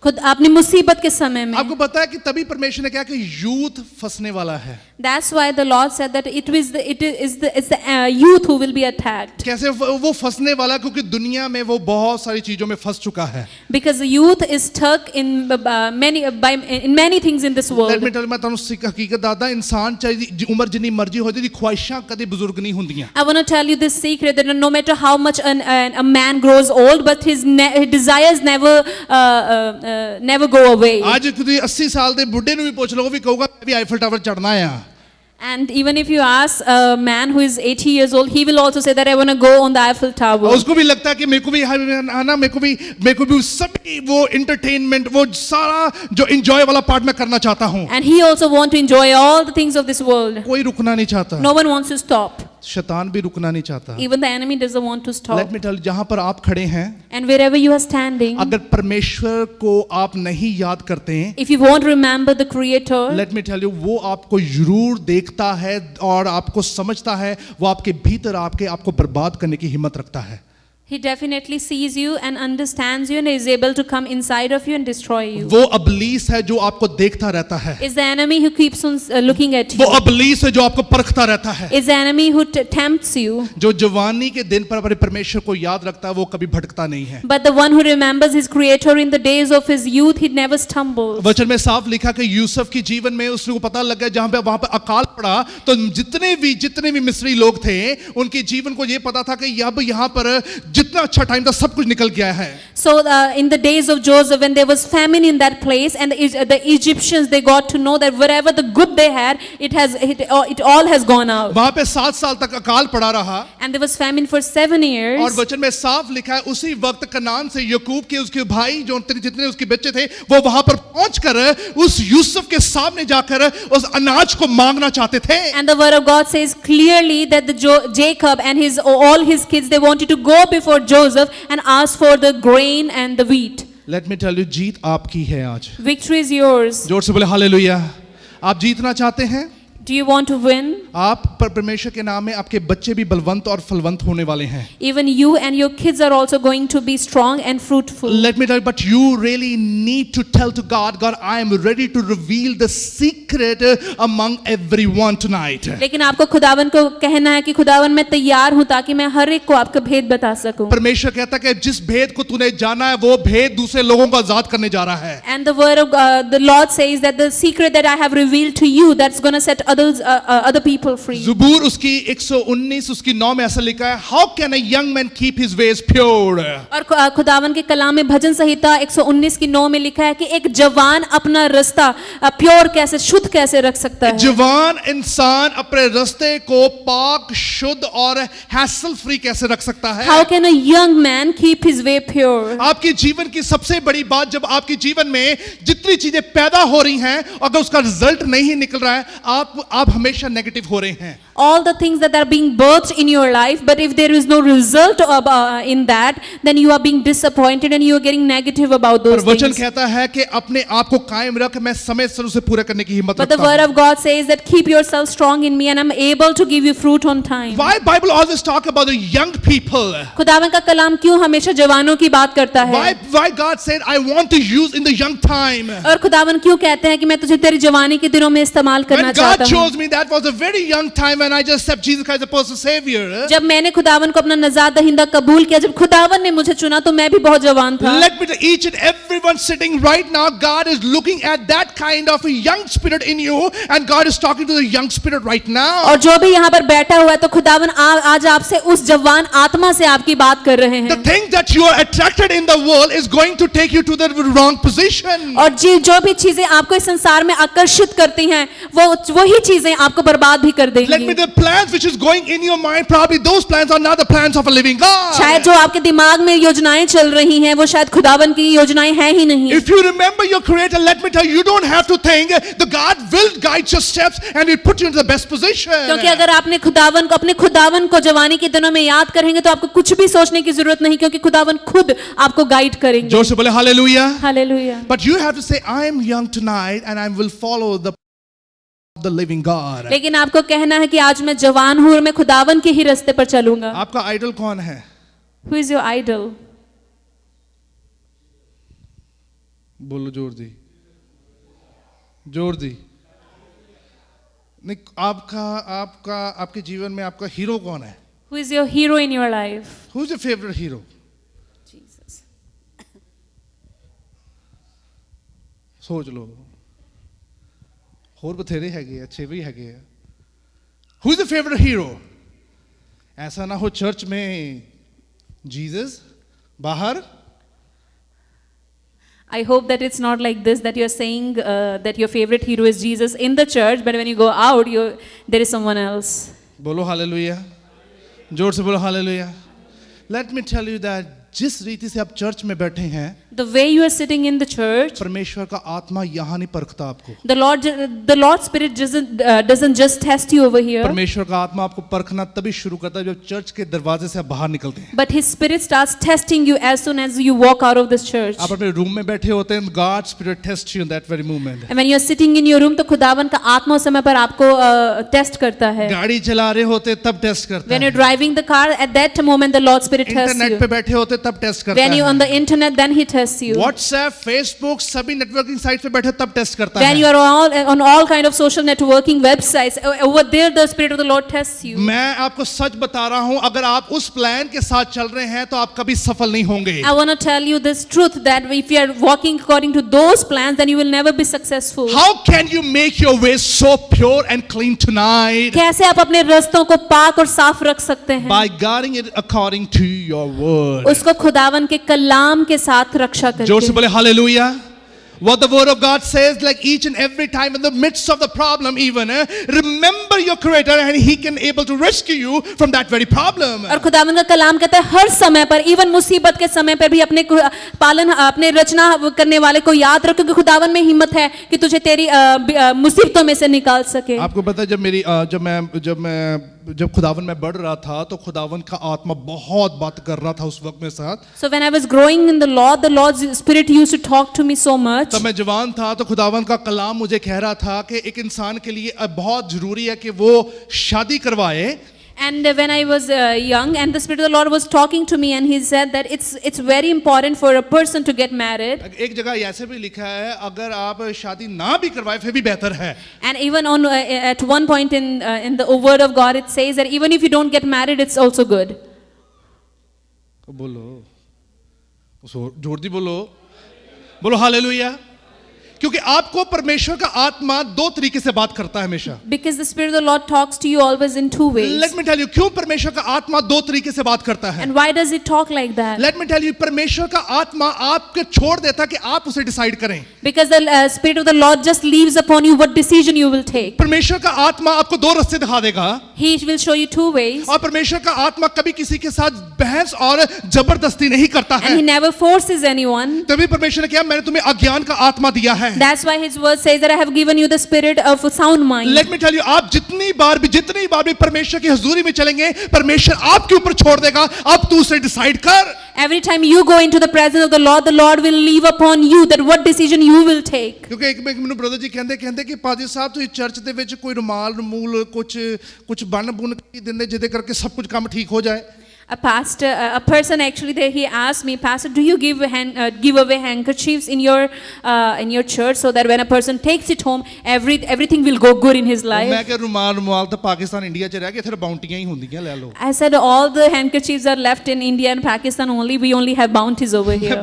खुद अपनी मुसीबत के समय में, आपको पता है कि तभी परमेश्वर ने कहा कि यूथ फंसने वाला है। That's why the Lord said that it is the youth who will be attacked. कैसे वो फंसने वाला? क्योंकि दुनिया में वो बहुत सारी चीजों में फंस चुका है। Because the youth is stuck in many things in this Let world. me tell you, मैं ਤੁਹਾਨੂੰ ਹਕੀਕਤ ਦੱਸਦਾ, ਇੰਸਾਨ ਚਾਹੇ ਉਮਰ ਜਿੰਨੀ ਮਰਜ਼ੀ ਹੋ ਜਾਏ, ख्वाहिशां कभी बुजुर्ग नहीं ਹੁੰਦੀਆਂ। I want to tell you this secret that no matter how much a man grows old, but his desires never go away. आज ਤੁਸੀਂ 80 ਸਾਲ ਦੇ ਬੁੱਢੇ ਨੂੰ ਵੀ ਪੁੱਛ ਲਓ, ਉਹ ਵੀ ਕਹੂਗਾ ਮੈਂ ਵੀ ਆਈਫਲ ਟਾਵਰ ਚੜਨਾ ਆ। And even if you ask a man who is 80 years old, he will also say that I want to go on the Eiffel Tower. उसको भी लगता है कि मेरे को भी आना, मेरे को भी सभी वो एंटरटेनमेंट, वो सारा जो एंजॉय वाला पार्ट मैं करना चाहता हूँ। And he also want to enjoy all the things of this world. कोई रुकना नहीं चाहता। No one wants to stop. शैतान भी रुकना नहीं चाहता। Even the enemy doesn't want to stop. Let me tell you, जहाँ पर आप खड़े हैं, And wherever you are standing, अगर परमेश्वर को आप नहीं याद करते हैं, if you won't remember the Creator, let me tell you, वो आपको जरूर देखता है और आपको समझता है, वो आपके भीतर आपको बर्बाद करने की हिम्मत रखता है। He definitely sees you and understands you and is able to come inside of you and destroy you. वो इब्लीस है जो आपको देखता रहता है। Is the enemy who keeps on looking at वो you. इब्लीस है जो आपको परखता रहता है। Is the enemy who tempts you. जो जवानी के दिन पर अपने परमेश्वर को याद रखता है, वो कभी भटकता नहीं है। But the one who remembers his Creator in the days of his youth, he never stumbles. वचन में साफ लिखा कि यूसुफ के जीवन में उसको पता लग गया, जहां पे वहां पे अकाल पड़ा, तो जितने भी मिस्री लोग थे, उनके जीवन को ये पता था कि अब यहाँ पर जितना अच्छा टाइम था सब कुछ निकल गया है। So in the days of Joseph, when there was famine in that place, and the Egyptians, they got to know that wherever the good they had, it all has gone out. वहां पे 7 साल तक अकाल पड़ा रहा। And there was famine for 7 years. और वचन में साफ लिखा है, उसी वक्त कनान से याकूब के उसके भाई जो जितने उसके बच्चे थे, वो वहां पर पहुंचकर उस यूसुफ के सामने जाकर उस अनाज को मांगना चाहते थे। And the word of God says clearly that Jacob and all his kids, they wanted to go before Joseph and ask for the grain and the wheat. Let me tell you, जीत आपकी है आज। Victory is yours. जोर से बोले hallelujah. आप जीतना चाहते हैं? Do you want to win? आप परमेश्वर के नाम में आपके बच्चे भी बलवंत और फलवंत होने वाले हैं। Even you and your kids are also going to be strong and fruitful. Let me tell you, but you really need to tell to God, God, I am ready to reveal the secret among everyone tonight. लेकिन आपको खुदावन को कहना है कि खुदावन मैं तैयार हूं ताकि मैं हर एक को आपका भेद बता सकूं। परमेश्वर कहता है कि जिस भेद को तूने जाना है, वो भेद दूसरे लोगों को आजाद करने जा रहा है। And the word of the Lord says that the secret that I have revealed to you, that's going to set other people free. ज़बूर उसकी 119 उसकी 9 में ऐसा लिखा है, How can a young man keep his ways pure? और खुदावन के कलाम में भजन संहिता 119 की 9 में लिखा है कि एक जवान अपना रास्ता प्योर कैसे, शुद्ध कैसे रख सकता है। जवान इंसान अपने रास्ते को पाक, शुद्ध और हैसल फ्री कैसे रख सकता है? How can a young man keep his way pure? आपके जीवन की सबसे बड़ी बात, जब आपके जीवन में जितनी चीजें पैदा हो रही हैं, अगर उसका रिजल्ट नहीं निकल रहा है, आप हमेशा नेगेटिव हो रहे हैं। all the things that are being birthed in your life, but if there is no result in that, then you are being disappointed and you are getting negative about पर those वचन things. कहता है कि अपने आप को कायम रख, मैं समय से उसे पूरा करने की हिम्मत But the रखता word हूं. of God says that keep yourself strong in me and I'm able to give you fruit on time. Why Bible always talk about the young people? खुदावन का कलाम क्यों हमेशा जवानों की बात करता है? Why God said I want to use in the young time? और खुदावन क्यों कहते हैं कि मैं तुझे तेरी जवानी के दिनों में इस्तेमाल करना When God चाहता हूँ? chose me, that was a very young time when I just accepted Jesus Christ as a personal savior. जब मैंने खुदावन को अपना नजात दहिंदा कबूल किया, जब खुदावन ने मुझे चुना तो मैं भी बहुत जवान था. Let me tell each and everyone sitting right now, God is looking at that kind of a young spirit in you, and God is talking to the young spirit right now. और जो भी यहाँ पर बैठा हुआ है तो खुदावन आज आपसे उस जवान आत्मा से आपकी बात कर रहे The हैं. thing that you are attracted in the world is going to take you to the wrong position. और जो भी चीजें आपको इस संसार में आकर्षित करती हैं, वही चीजें आपको बर्बाद भी कर Let me देंगी. the plans which is going in your mind, probably those plans are not the plans of a living God. शायद जो आपके दिमाग में योजनाएं चल रही हैं वो शायद खुदावन की योजनाएं हैं ही नहीं. If you remember your creator, let me tell you, you don't have to think, the God will guide your steps and will put you into the best position. क्योंकि अगर आपने अपने खुदावन को जवानी के दिनों में याद करेंगे तो आपको कुछ भी सोचने की जरूरत नहीं, क्योंकि खुदावन खुद आपको गाइड करेंगे. जोर से बोले hallelujah. Hallelujah. But you have to say, I am young tonight and I will follow the living God. लेकिन आपको कहना है कि आज मैं जवान हूं और मैं खुदावन के ही रास्ते पर चलूंगा. आपका आइडल कौन है? Who is your idol? बोलो जोर दी. जोर दी. नहीं, आपके जीवन में आपका हीरो कौन है? Who is your hero in your life? Who is your favorite hero? Jesus. सोच लो. ਹੋਰ ਬਥੇਰੇ ਹੈਗੇ, अच्छे भी हैगे. Who is the favorite hero? ऐसा ना हो चर्च में जीसस बाहर. I hope that it's not like this, that you're saying that your favorite hero is Jesus in the church, but when you go out, there is someone else. बोलो hallelujah. जोर से बोलो hallelujah. Let me tell you that जिस रीति से आप church में बैठे हैं, The way you are sitting in the church, परमेश्वर का आत्मा यहाँ नहीं परखता आपको. the Lord's Spirit doesn't just test you over here, परमेश्वर का आत्मा आपको परखना तभी शुरू करता है जब चर्च के दरवाजे से आप बाहर निकलते हैं. but His Spirit starts testing you as soon as you walk out of this church. आप अपने रूम में बैठे होते हैं, God Spirit tests you in that very moment. And when you're sitting in your room, तो खुदावन का आत्मा उस समय पर आपको टेस्ट करता है. गाड़ी चला रहे होते तब टेस्ट करता When है. you're driving the car, at that moment the Lord Spirit tests internet you. पे बैठे होते तब टेस्ट करता When you're on है. the internet, then He tests you. WhatsApp, Facebook, सभी नेटवर्किंग साइट पे बैठे तब टेस्ट करता When you है. are on all kind of social networking websites, over there the Spirit of the Lord tests you. मैं आपको सच बता रहा हूं, अगर आप उस प्लान के साथ चल रहे हैं तो आप कभी सफल नहीं होंगे. I want to tell you this truth, that if you are walking according to those plans, then you will never be successful. How can you make your way so pure and clean tonight? कैसे आप अपने रास्तों को पाक और साफ रख सकते हैं? By guarding it according to your word. उसको खुदावन के कलाम के साथ रक्षा जोर से करके. बोले hallelujah. What the word of God says, like each and every time in the midst of the problem even, remember your creator and he can able to rescue you from that very problem. और खुदावन का कलाम कहता है हर समय पर, even मुसीबत के समय पर भी अपने रचना करने वाले को याद रखो, क्योंकि खुदावन में हिम्मत है कि तुझे तेरी मुसीबतों में से निकाल सके. आपको पता है जब खुदावन में बढ़ रहा था तो खुदावन का आत्मा बहुत बात कर रहा था उस वक्त मेरे साथ. So when I was growing in the Lord's Spirit used to talk to me so much. तब मैं जवान था तो खुदावन का कलाम मुझे कह रहा था कि एक इंसान के लिए बहुत जरूरी है कि वो शादी करवाए. And when I was young, and the Spirit of the Lord was talking to me, and He said that it's very important for a person to get married. एक जगह ऐसे भी लिखा है, अगर आप शादी ना भी करवाए फिर भी बेहतर है. And even on at one point in the Word of God, it says that even if you don't get married, it's also good. बोलो, जोर दी बोलो, बोलो हालेलुया. क्योंकि आपको परमेश्वर का आत्मा दो तरीके से बात करता है हमेशा. Because the Spirit of the Lord talks to you always in two ways. Let me tell you, क्यों परमेश्वर का आत्मा दो तरीके से बात करता है. And why does it talk like that? Let me tell you, परमेश्वर का आत्मा आपके छोड़ देता कि आप उसे डिसाइड करें. Because the Spirit of the Lord just leaves upon you what decision you will take. परमेश्वर का आत्मा आपको दो रास्ते दिखा देगा. He will show you two ways. और परमेश्वर का आत्मा कभी किसी के साथ बहस और जबरदस्ती नहीं करता And He है. never forces anyone. तभी परमेश्वर ने कहा, मैंने तुम्हें अज्ञान का आत्मा दिया है. है। That's why his word says that I have given you the spirit of a sound mind. Let me tell you, आप जितनी बार भी परमेश्वर की हजूरी में चलेंगे, परमेश्वर आपके ऊपर छोड़ देगा, अब तू उसे डिसाइड कर। Every time you go into the presence of the Lord will leave upon you that what decision you will take. क्योंकि एक ਮੈਨੂੰ ब्रदर जी ਕਹਿੰਦੇ ਕਿ ਪਾਜੀ ਸਾਹਿਬ ਤੁਸੀਂ ਚਰਚ ਦੇ ਵਿੱਚ ਕੋਈ ਰੁਮਾਲ ਰਮੂਲ ਕੁਝ ਬਣ ਬੁਣ ਕੇ ਦਿੰਦੇ ਜਿਹਦੇ ਕਰਕੇ ਸਭ ਕੁਝ ਕੰਮ ਠੀਕ ਹੋ ਜਾਏ। A person actually there, he asked me, Pastor, do you give away handkerchiefs in your church so that when a person takes it home, everything will go good in his life? मैं क्या रुमाल तो Pakistan India च रह गए, फिर बाउंटियां ही होंदियां ले लो। I said all the handkerchiefs are left in India and Pakistan only. We only have bounties over here.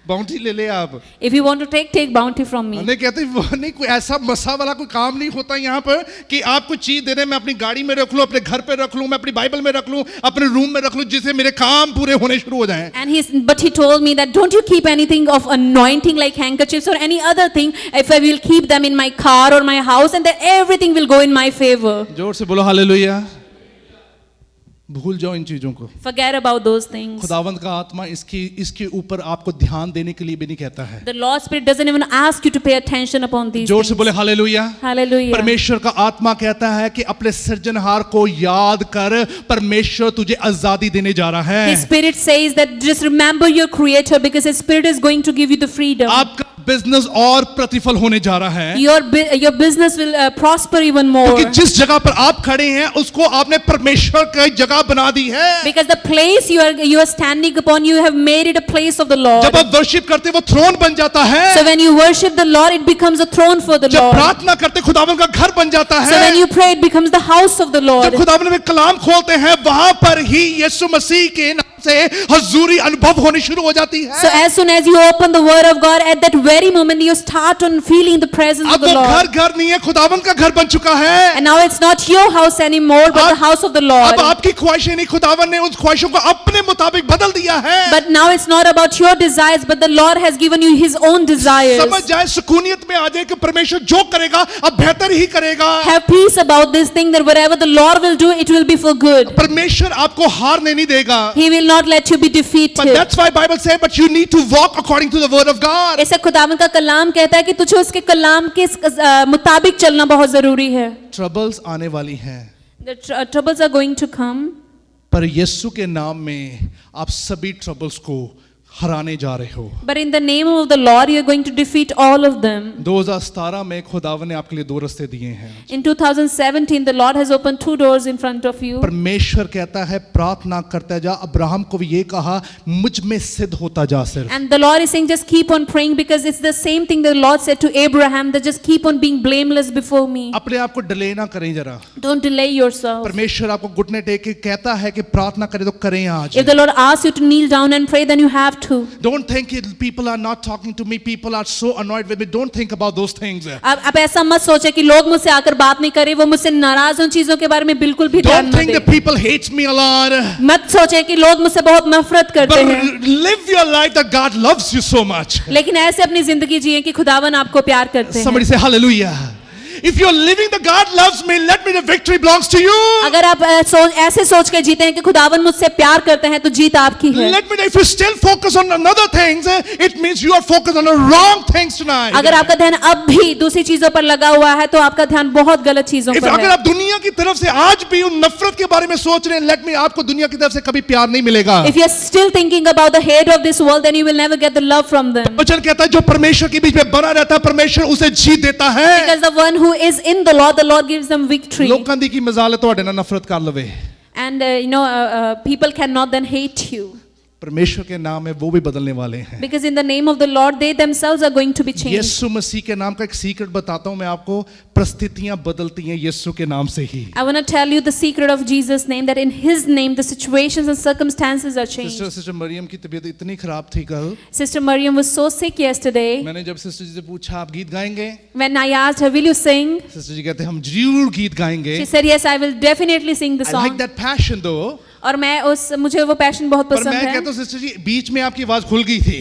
Bounty ले ले आप। If you want to take bounty from me. नहीं कहते नहीं, कोई ऐसा मसा वाला कोई काम नहीं होता यहाँ पर कि आप कुछ चीज दे रहे, मैं अपनी गाड़ी में रख लूं, अपने घर पे रख लूं, मैं अपनी बाइबल में रख लूं, अपने रूम में रख लूं, जिससे मेरे काम पूरे होने शुरू हो जाएं। But he told me that don't you keep anything of anointing like handkerchiefs or any other thing. If I will keep them in my car or my house, and then everything will go in my favor. जोर से बोलो hallelujah. भूल जाओ इन चीजों को। Forget about those things. खुदावंद का आत्मा इसके ऊपर आपको ध्यान देने के लिए भी नहीं कहता है। The Lord Spirit doesn't even ask you to pay attention upon these जोर things. से बोले हालेलुया। Hallelujah. परमेश्वर का आत्मा कहता है कि अपने सृजनहार को याद कर, परमेश्वर तुझे आजादी देने जा रहा है। His Spirit says that just remember your Creator because His Spirit is going to give you the freedom. आपका बिजनेस और प्रतिफल होने जा रहा है। Your business will prosper even more. क्योंकि जिस जगह पर आप खड़े हैं उसको आपने परमेश्वर की जगह बना दी है। Because the place you are standing upon, you have made it a place of the Lord. जब आप वर्शिप करते वो थ्रोन बन जाता है। So when you worship the Lord, it becomes a throne for the जब Lord. प्रार्थना करते खुदावंद का घर बन जाता है। So when you pray, it becomes the house of the Lord. जब खुदावंद में कलाम खोलते हैं वहां पर ही यीशु मसीह के नाम से हजूरी अनुभव होनी शुरू हो जाती है। So as soon as you open the word of God, at that very moment you start on feeling the presence of अब the वो Lord. घर नहीं है, खुदावंद का घर बन चुका है। And now it's not your house anymore, but the house of the Lord. अब आपकी ख्वाहिशें नहीं, खुदावंद ने उस ख्वाहिशों को अपने मुताबिक बदल दिया है। But now it's not about your desires, but the Lord has given you His own desires. समझ जाए, सुकूनियत में आ जाए कि परमेश्वर जो करेगा अब बेहतर ही करेगा। Have peace about this thing that whatever the Lord will do, it will be for good. परमेश्वर आपको हारने नहीं देगा। He will not let you be defeated. But that's why Bible says, but you need to walk according to the word of God. ऐसे खुदावंद का कलाम कहता है कि तुझे उसके कलाम के मुताबिक चलना बहुत जरूरी है। ट्रबल्स आने वाली हैं, The troubles are going to come. पर यीशु के नाम में आप सभी ट्रबल्स को हराने जा रहे हो। But in the name of the Lord, you are going to defeat all of them. 2017 में खुदावन ने आपके लिए दो रास्ते दिए हैं। In 2017, the Lord has opened 2 doors in front of you. परमेश्वर कहता है प्रार्थना करता जा। अब्राहम को भी ये कहा, मुझ में सिद्ध होता जा सिर्फ। And the Lord is saying, just keep on praying because it's the same thing the Lord said to Abraham, that just keep on being blameless before me. अपने आप को डिले ना करें जरा। Don't delay yourself. परमेश्वर आपको घुटने take के कहता है कि प्रार्थना करें तो करें आज। If the Lord asks you to kneel down and pray, then you have to. Don't think people are not talking to me, people are so annoyed with me. Don't think about those things. अब ऐसा मत सोचे कि लोग मुझसे आकर बात नहीं करे, वो मुझसे नाराज उन चीजों के बारे में बिल्कुल भी ध्यान Don't न think दें। that people hate me a lot. मत सोचे कि लोग मुझसे बहुत नफरत करते But हैं, live your life that God loves you so much. लेकिन ऐसे अपनी जिंदगी जिए कि खुदावन आपको प्यार करते हैं। Somebody say hallelujah. If you're living the God loves me, let me, the victory belongs to you. अगर आप ऐसे सोच के जीते हैं कि खुदावन मुझसे प्यार करते हैं तो जीत आपकी है। Let me know, if you still focus on another things, it means you are focused on the wrong things tonight. अगर आपका ध्यान अब भी दूसरी चीजों पर लगा हुआ है तो आपका ध्यान बहुत गलत चीजों पर अगर है। आप दुनिया की तरफ से आज भी उन नफरत के बारे में सोच रहे हैं, let me, आपको दुनिया की तरफ से कभी प्यार नहीं मिलेगा। If you are still thinking about the hate of this world, then you will never get the love from them. वचन कहता है जो परमेश्वर के बीच में बना रहता है, परमेश्वर उसे जीत देता है। Because the one who is in the Lord gives them victory. लोकां दी की मजाल है ਤੁਹਾਡੇ ਨਾਲ नफरत कर लवे। And people cannot then hate you. परमेश्वर के नाम है वो भी बदलने वाले हैं। Because in the name of the Lord, they themselves are going to be changed. यीशु मसीह के नाम का एक सीक्रेट बताता हूं मैं आपको, परिस्थितियां बदलती हैं यीशु के नाम से ही। I want to tell you the secret of Jesus' name, that in His name the situations and circumstances are changed. Sister Mariam की तबीयत इतनी खराब थी कल। Sister Maryam was so sick yesterday. मैंने जब सिस्टर जी से पूछा आप गीत गाएंगे, When I asked her, will you sing? Sister ji कहते हैं हम जरूर गीत गाएंगे। She said, yes, I will definitely sing the I like song. that passion though। और मुझे वो पैशन बहुत पर पसंद मैं है। कहता हूं सिस्टर जी बीच में आपकी आवाज खुल गई थी।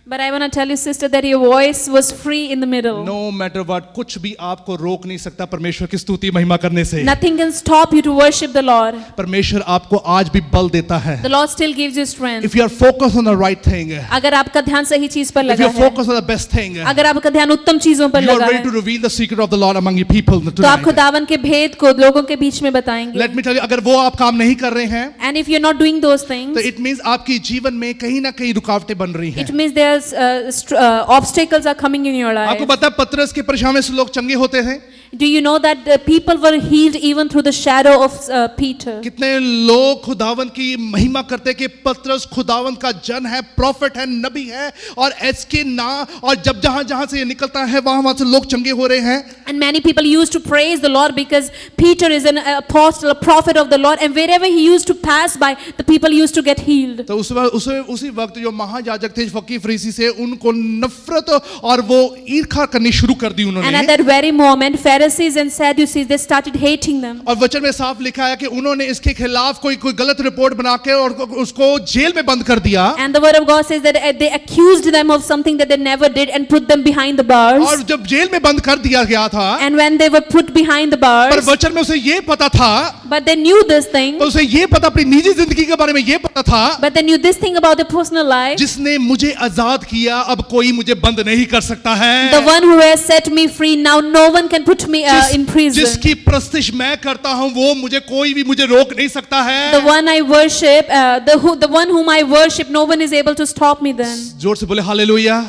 But I want to tell you, sister, that your voice was free in the middle. No matter what, कुछ भी आपको रोक नहीं सकता परमेश्वर की स्तुति महिमा करने से। Nothing can stop you to worship the Lord. परमेश्वर आपको आज भी बल देता है। The Lord still gives you strength. If you are focused on the right thing, अगर आपका ध्यान सही चीज पर if लगा you are है, focused on the best thing, अगर आपका ध्यान उत्तम चीजों पर you are लगा ready है, to reveal the secret of the Lord among your people तो आप tonight. खुदावन के भेद को लोगों के बीच में बताएंगे। Let me tell you, अगर वो आप काम नहीं कर रहे हैं, And if you're not doing those things, तो it means आपकी जीवन में कहीं ना कहीं रुकावटें बन रही हैं। it means there's obstacles are coming in your आपको life. पता है पतरस के परेशानी से लोग चंगे होते थे। Do you know that people were healed even through the shadow of Peter? कितने लोग खुदावन की महिमा करते कि पतरस खुदावन का जन है, प्रॉफिट है, नबी है, और इसके ना, और जब जहां जहां से ये निकलता है वहां से लोग चंगे हो रहे हैं। And many people used to praise the Lord because Peter is an apostle, a prophet of the Lord, and wherever he used to pass by, the people used to get healed. तो उसी वक्त जो महायाजक थे फकीह फरीसी से, उनको नफरत और वो ईर्ष्या करनी शुरू कर दी And at उन्होंने। that very moment, Pharisees and Sadducees, they started hating them. और वचन में साफ लिखा है कि उन्होंने इसके खिलाफ कोई गलत रिपोर्ट बना के और उसको जेल में बंद कर दिया। And the word of God says that they accused them of something that they never did and put them behind the bars. और जब जेल में बंद कर दिया गया था, And when they were put behind the पर bars, वचन में उसे ये पता था, but they knew this thing, उसे ये पता, अपनी निजी जिंदगी के बारे में ये पता था, but they knew this thing about their personal life. जिसने मुझे आजाद किया अब कोई मुझे बंद नहीं कर सकता है। The one who has set me free, now no one can put me in prison. जिसकी प्रस्तिश मैं करता हूं वो कोई भी मुझे रोक नहीं सकता है। The one I worship, the one whom I worship, no one is able to stop me then. जोर से बोले हालेलुया।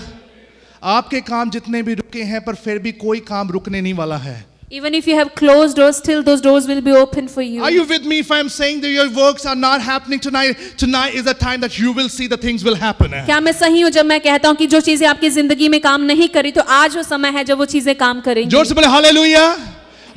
आपके काम जितने भी रुके हैं, पर फिर भी कोई काम रुकने नहीं वाला है। Even if you have closed doors, still those doors will be open for you. Are you with me if I'm saying that your works are not happening tonight? Tonight is the time that you will see the things will happen. क्या मैं सही हूँ जब मैं कहता हूँ कि जो चीजें आपकी जिंदगी में काम नहीं करी, तो आज वो समय है जब वो चीजें काम करेंगी। जोर से बोले हालेलुया।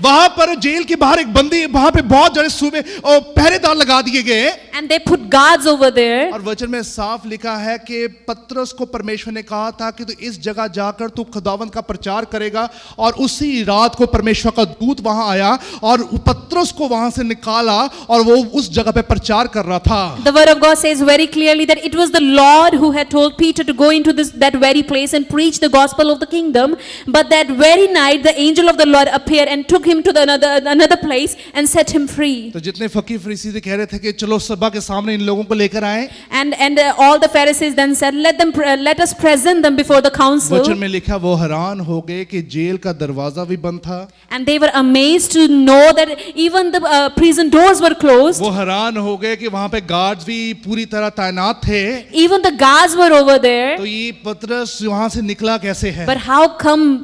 वहां पर जेल के बाहर एक बंदी, वहां पे बहुत जड़े सूबे और पहरेदार लगा दिए गए। And they put guards over there. और वचन में साफ लिखा है कि पतरस को परमेश्वर ने कहा था कि तू इस जगह जाकर तू खुदावंद का प्रचार करेगा, और उसी रात को परमेश्वर का दूत वहां आया और पतरस को वहां से निकाला और वो उस जगह पे प्रचार कर रहा था। The word of God says very clearly that it was the Lord who had told Peter to go into that very place and preach the gospel of the kingdom, but that very night the angel of the Lord appeared and took him to another place and set him free. तो जितने फकीह फरीसी थे कह रहे थे कि चलो सभा के सामने इन लोगों को लेकर आए। And all the Pharisees then said, let us present them before the council. वचन में लिखा वो हैरान हो गए कि जेल का दरवाजा भी बंद था। And they were amazed to know that even the prison doors were closed. वो हैरान हो गए कि वहां पे गार्ड्स भी पूरी तरह तैनात थे। Even the guards were over there. तो ये पतरस वहां से निकला कैसे है? But how come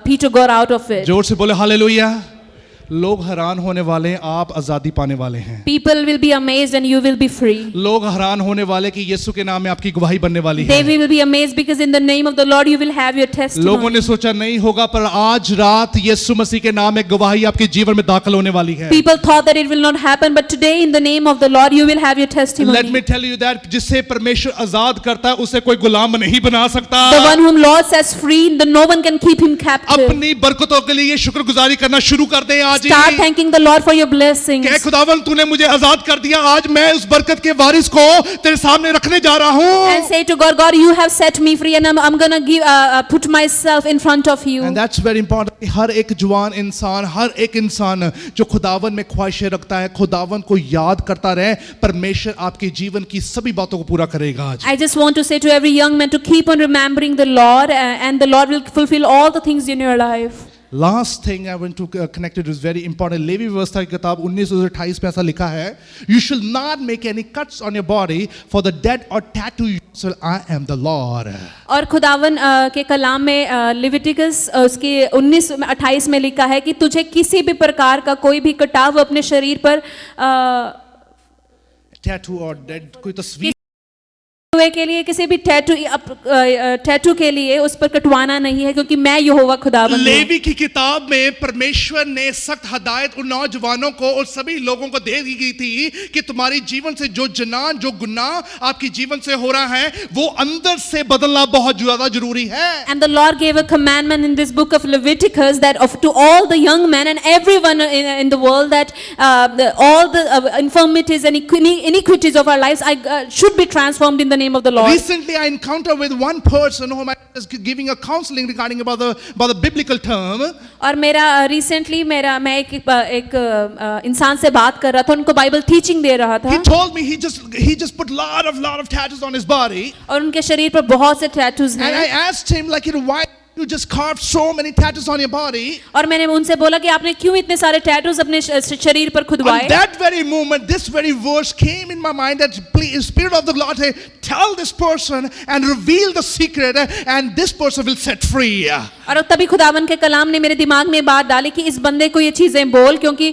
Peter got out of it? जोर से बोले हालेलुया। लोग हैरान होने वाले हैं, आप आजादी पाने वाले हैं। People will be amazed and you will be free. लोग हैरान होने वाले कि यीशु के नाम में आपकी गवाही बनने वाली है। They will be amazed because in the name of the Lord you will have your testimony. लोगों ने सोचा नहीं होगा, पर आज रात यीशु मसीह के नाम में गवाही आपके जीवन में दाखिल होने वाली है। People thought that it will not happen, but today in the name of the Lord you will have your testimony. Let me tell you that जिससे परमेश्वर आजाद करता है उसे कोई गुलाम नहीं बना सकता। The one whom Lord sets free, no one can keep him captive. अपनी बरकतों के लिए शुक्रगुजारी करना शुरू कर दें आज ही। Start thanking the Lord for your blessings. कि खुदावन तूने मुझे आजाद कर दिया, आज मैं उस बरकत के वारिस को तेरे सामने रखने जा रहा हूँ। And say to God, God, you have set me free, and I'm gonna put myself in front of you. And that's very important. हर एक जवान इंसान, हर एक इंसान जो खुदावन में ख्वाहिशें रखता है, खुदावन को याद करता रहे, परमेश्वर आपके जीवन की सभी बातों को पूरा करेगा आज। I just want to say to every young man to keep on remembering the Lord, and the Lord will fulfill all the things in your life. Last thing I want to connect it is very important. Levi व्यवस्था की किताब 1928 में ऐसा लिखा है, You shall not make any cuts on your body for the dead or tattoo yourself. I am the Lord. और खुदावन के कलाम में लिविटिकस उसके 19:28 में लिखा है कि तुझे किसी भी प्रकार का कोई भी कटाव अपने शरीर पर Tattoo or dead कोई तस्वीर के लिए, किसी भी टैटू के लिए उस पर कटवाना नहीं है, क्योंकि मैं यहोवा खुदावंद हूं। लेवी की किताब में परमेश्वर ने सख्त हदायत उन नौजवानों को और सभी लोगों को दे दी गई थी कि तुम्हारी जीवन से जो जनान, जो गुनाह आपकी जीवन से हो रहा है, वो अंदर से बदलना बहुत ज्यादा जरूरी है। And the Lord gave a commandment in this book of Leviticus that to all the young men and everyone in the world that all the infirmities and iniquities of our lives should be transformed in the name name of the Lord. Recently, I encountered with one person whom I was giving a counseling regarding about the biblical term. और मैं एक इंसान से बात कर रहा था, उनको बाइबल टीचिंग दे रहा था. He told me he just put lot of tattoos on his body. और उनके शरीर पर बहुत से टैटूज And I हैं. asked him like, why you just carved so many tattoos on your body? और मैंने उनसे बोला कि आपने क्यों इतने सारे टैटूज अपने शरीर पर On खुदवाए. that very moment, this very verse came in my mind that please, Spirit of the Lord, say, tell this person and reveal the secret, and this person will set free. और तभी खुदावन के कलाम ने मेरे दिमाग में बात डाली कि इस बंदे को ये चीजें बोल, क्योंकि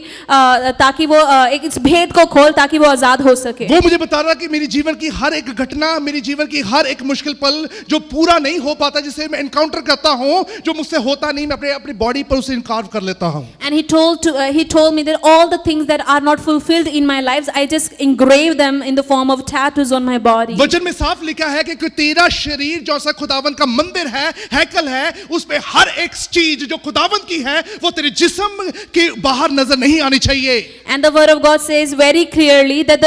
ताकि वो एक इस भेद को खोल ताकि वो आजाद हो सके. वो मुझे बता रहा कि मेरी जीवन की हर एक घटना, मेरी जीवन की हर एक मुश्किल पल जो पूरा नहीं हो पाता, जिसे मैं एनकाउंटर करता हूँ, जो मुझसे होता नहीं, मैं अपनी बॉडी पर उसे इनकार कर लेता हूँ. And he told me that all the things that are not fulfilled in my lives, I just engrave them in the form of tattoos on my body. वचन में साफ लिखा है कि तेरा शरीर जो सा खुदावन का मंदिर है, हैकल है, उस पे हर एक चीज जो खुदावन की है वो तेरे जिस्म के बाहर नजर नहीं आनी चाहिए. And the word of God says very clearly that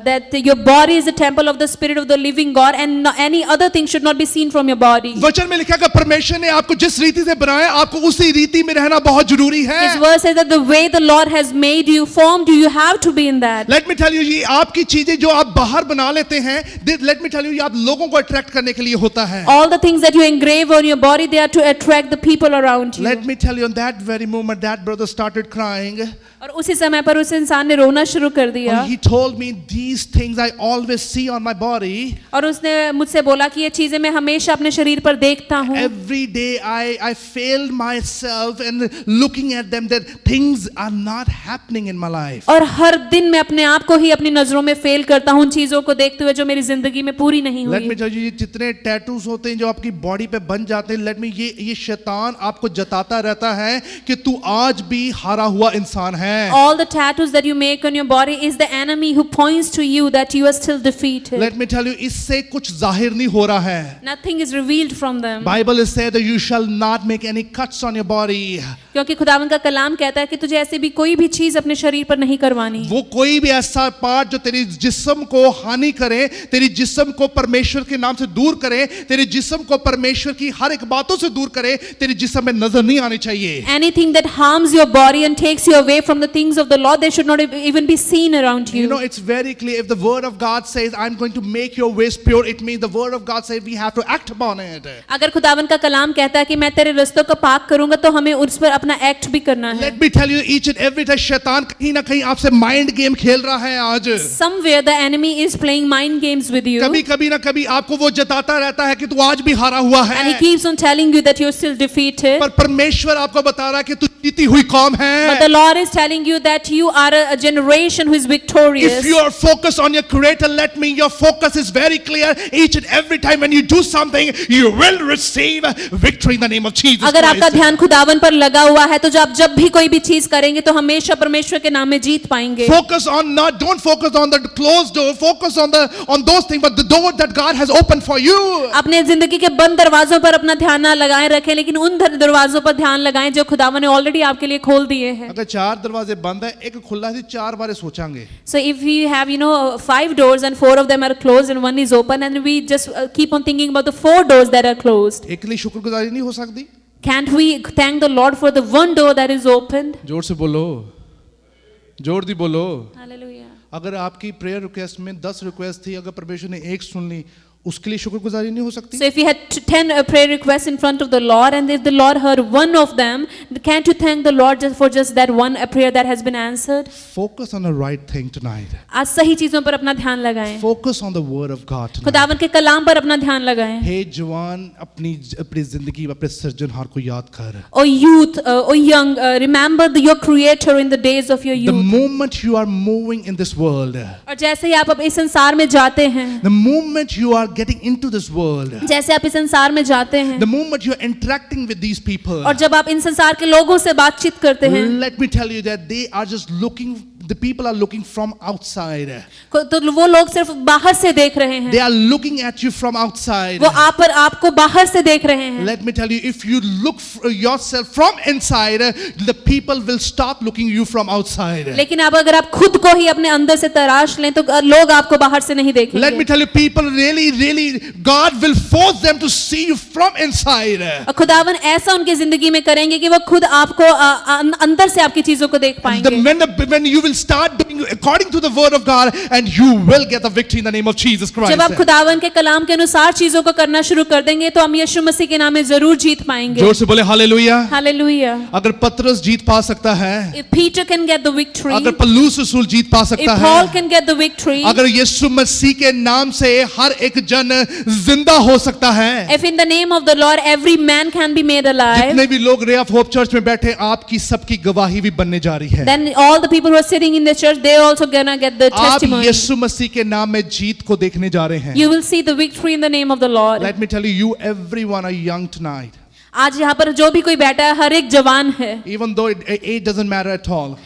that your body is the temple of the Spirit of the living God, and any other thing should not be seen from your body. वचन में लिखा है कि परमेश्वर ने आपको जिस रीति से बनाया, आपको उसी रीति में रहना बहुत जरूरी है. His word says that the way the Lord has made you, formed you, you have to be in that. Let me tell you, ये आपकी चीजें जो आप बाहर बना लेते हैं, let me tell you, ये आप लोगों को अट्रैक्ट करने के लिए होता है. All the things that you engrave on your body, they are to attract the people around you. Let me tell you, on that very moment, that brother started crying. और उसी समय पर उस इंसान ने रोना शुरू कर दिया. He told me, these things I always see on my body. और उसने मुझसे बोला कि ये चीजें मैं हमेशा अपने शरीर पर देखता हूँ. Every day I failed myself and looking at them, that things are not happening in my life. और हर दिन मैं अपने आप को ही अपनी नजरों में फेल करता हूँ, उन चीजों को देखते हुए जो मेरी जिंदगी में पूरी नहीं Let me हुई. tell you, ये जितने टैटूज होते हैं जो आपकी बॉडी पे बन जाते हैं, let me ये शैतान आपको जताता रहता है कि तू आज भी हारा हुआ इंसान है. All the tattoos that you make on your body is the enemy who points to you that you are still defeated. Let me tell you, इससे कुछ जाहिर नहीं हो रहा है. Nothing is revealed from them. Bible is said that you shall not make any cuts on your body. क्योंकि खुदावन का कलाम कहता है कि तुझे ऐसी भी कोई भी चीज अपने शरीर पर नहीं करवानी. वो कोई भी ऐसा पार्ट जो तेरी जिस्म को हानि करे, तेरी जिस्म को परमेश्वर के नाम से दूर करे, तेरे जिस्म को परमेश्वर की हर एक बातों से दूर करे, तेरी जिस्म में नजर नहीं आनी चाहिए. Anything that harms your body and takes you away from the things of the Lord, they should not even be seen around you. You know, it's very clear. If the word of God says, I'm going to make your ways pure, it means the word of God says we have to act upon it. अगर खुदावन का कलाम कहता है कि मैं तेरे रास्तों को पाक करूंगा, तो हमें उस पर अपना एक्ट भी करना है. Let me tell you, each and every time शैतान कहीं ना कहीं आपसे माइंड गेम खेल रहा है आज. Somewhere the enemy is playing mind games with you. कभी ना कभी आपको वो जताता रहता है कि तू आज भी हारा हुआ है. And he keeps on telling you that you're still defeated. पर परमेश्वर आपको बता रहा है कि तू जीती हुई कौम है. But the Lord is telling you that you are a generation who is victorious. If you are focused on your Creator, let me, your focus is very clear. Each and every time when you do something, you will receive victory in the name of Jesus अगर आपका Christ. ध्यान खुदावन पर लगा हुआ है, तो जब भी कोई भी चीज करेंगे तो हमेशा परमेश्वर के नाम में जीत पाएंगे. Focus on don't focus on the closed door. Focus on those things, but the door that God has opened for you. अपने जिंदगी के बंद दरवाजों पर अपना ध्यान ना लगाएं रखें, लेकिन उन दरवाजों पर ध्यान लगाएं जो खुदावन ने ऑलरेडी आपके लिए खोल दिए हैं. अगर 4 दरवाजे बंद है, एक खुला है, 4 बार सोचांगे. So if we have 5 doors and 4 of them are closed and one is open, and we just keep on thinking about the 4 doors that are closed, एक लिए शुक्रगुजारी नहीं हो सकती. can't we thank the Lord for the one door that is opened? जोर से बोलो, जोर दी बोलो. Hallelujah. अगर आपकी प्रेयर रिक्वेस्ट में 10 रिक्वेस्ट थी, अगर परमेश्वर ने एक सुन ली, उसके लिए शुक्रगुजारी नहीं हो सकती. So if you had 10 prayer requests in front of the Lord, and if the Lord heard one of them, can't you thank the Lord for just that one prayer that has been answered? Focus on the right thing tonight. आज सही चीजों पर अपना ध्यान लगाएं. Focus on the word of God tonight. खुदावन के कलाम पर अपना ध्यान लगाएं. हे जवान, अपनी जिंदगी अपने सृजनहार को याद कर. O youth, O young, remember your Creator in the days of your The youth. moment you are moving in this world, और जैसे ही आप अब इस संसार में जाते हैं, the moment you are getting into this world, जैसे आप इस संसार में जाते हैं, the moment you are interacting with these people, और जब आप इन संसार के लोगों से बातचीत करते हैं, let me tell you that they are just looking the people are looking from outside. तो वो लोग सिर्फ बाहर से देख रहे हैं, They are looking at you from outside. वो आपको बाहर से देख रहे हैं। Let me tell you, if you look yourself from inside, the people will stop looking you from outside. लेकिन अब अगर आप खुद को ही अपने अंदर से तराश लें तो लोग आपको बाहर से नहीं Let me देखेंगे। tell you, people really, God will force them to see you from inside. खुदावन ऐसा उनकी जिंदगी में करेंगे कि वो खुद आपको अंदर से आपकी चीजों को देख पाएंगे। When you will start doing according to the word of God, and you will get the victory in the name of Jesus Christ. जब आप खुदावन के कलाम के अनुसार चीजों को करना शुरू कर देंगे तो हम यीशु मसीह के नाम में जरूर जीत पाएंगे। जोर से बोले हालेलुया। हालेलुया। अगर पतरस जीत पा सकता है, If Peter can get the victory, अगर पौलुस रसूल जीत पा if सकता Paul है, can get the victory, अगर यीशु मसीह के नाम से हर एक जन जिंदा हो सकता है, if in the name of the Lord every man can be made alive, जितने भी लोग रे ऑफ होप चर्च में बैठे, आपकी सबकी गवाही भी बनने जा रही है। then all the people who are sitting in the church, they are also gonna get the आप testimony. यीशु मसीह के नाम में जीत को देखने जा रहे हैं। You will see the victory in the name of the Lord. Let me tell you, you everyone are young tonight. आज यहाँ पर जो भी कोई बैठा है हर एक जवान है। Even though it doesn't matter at all.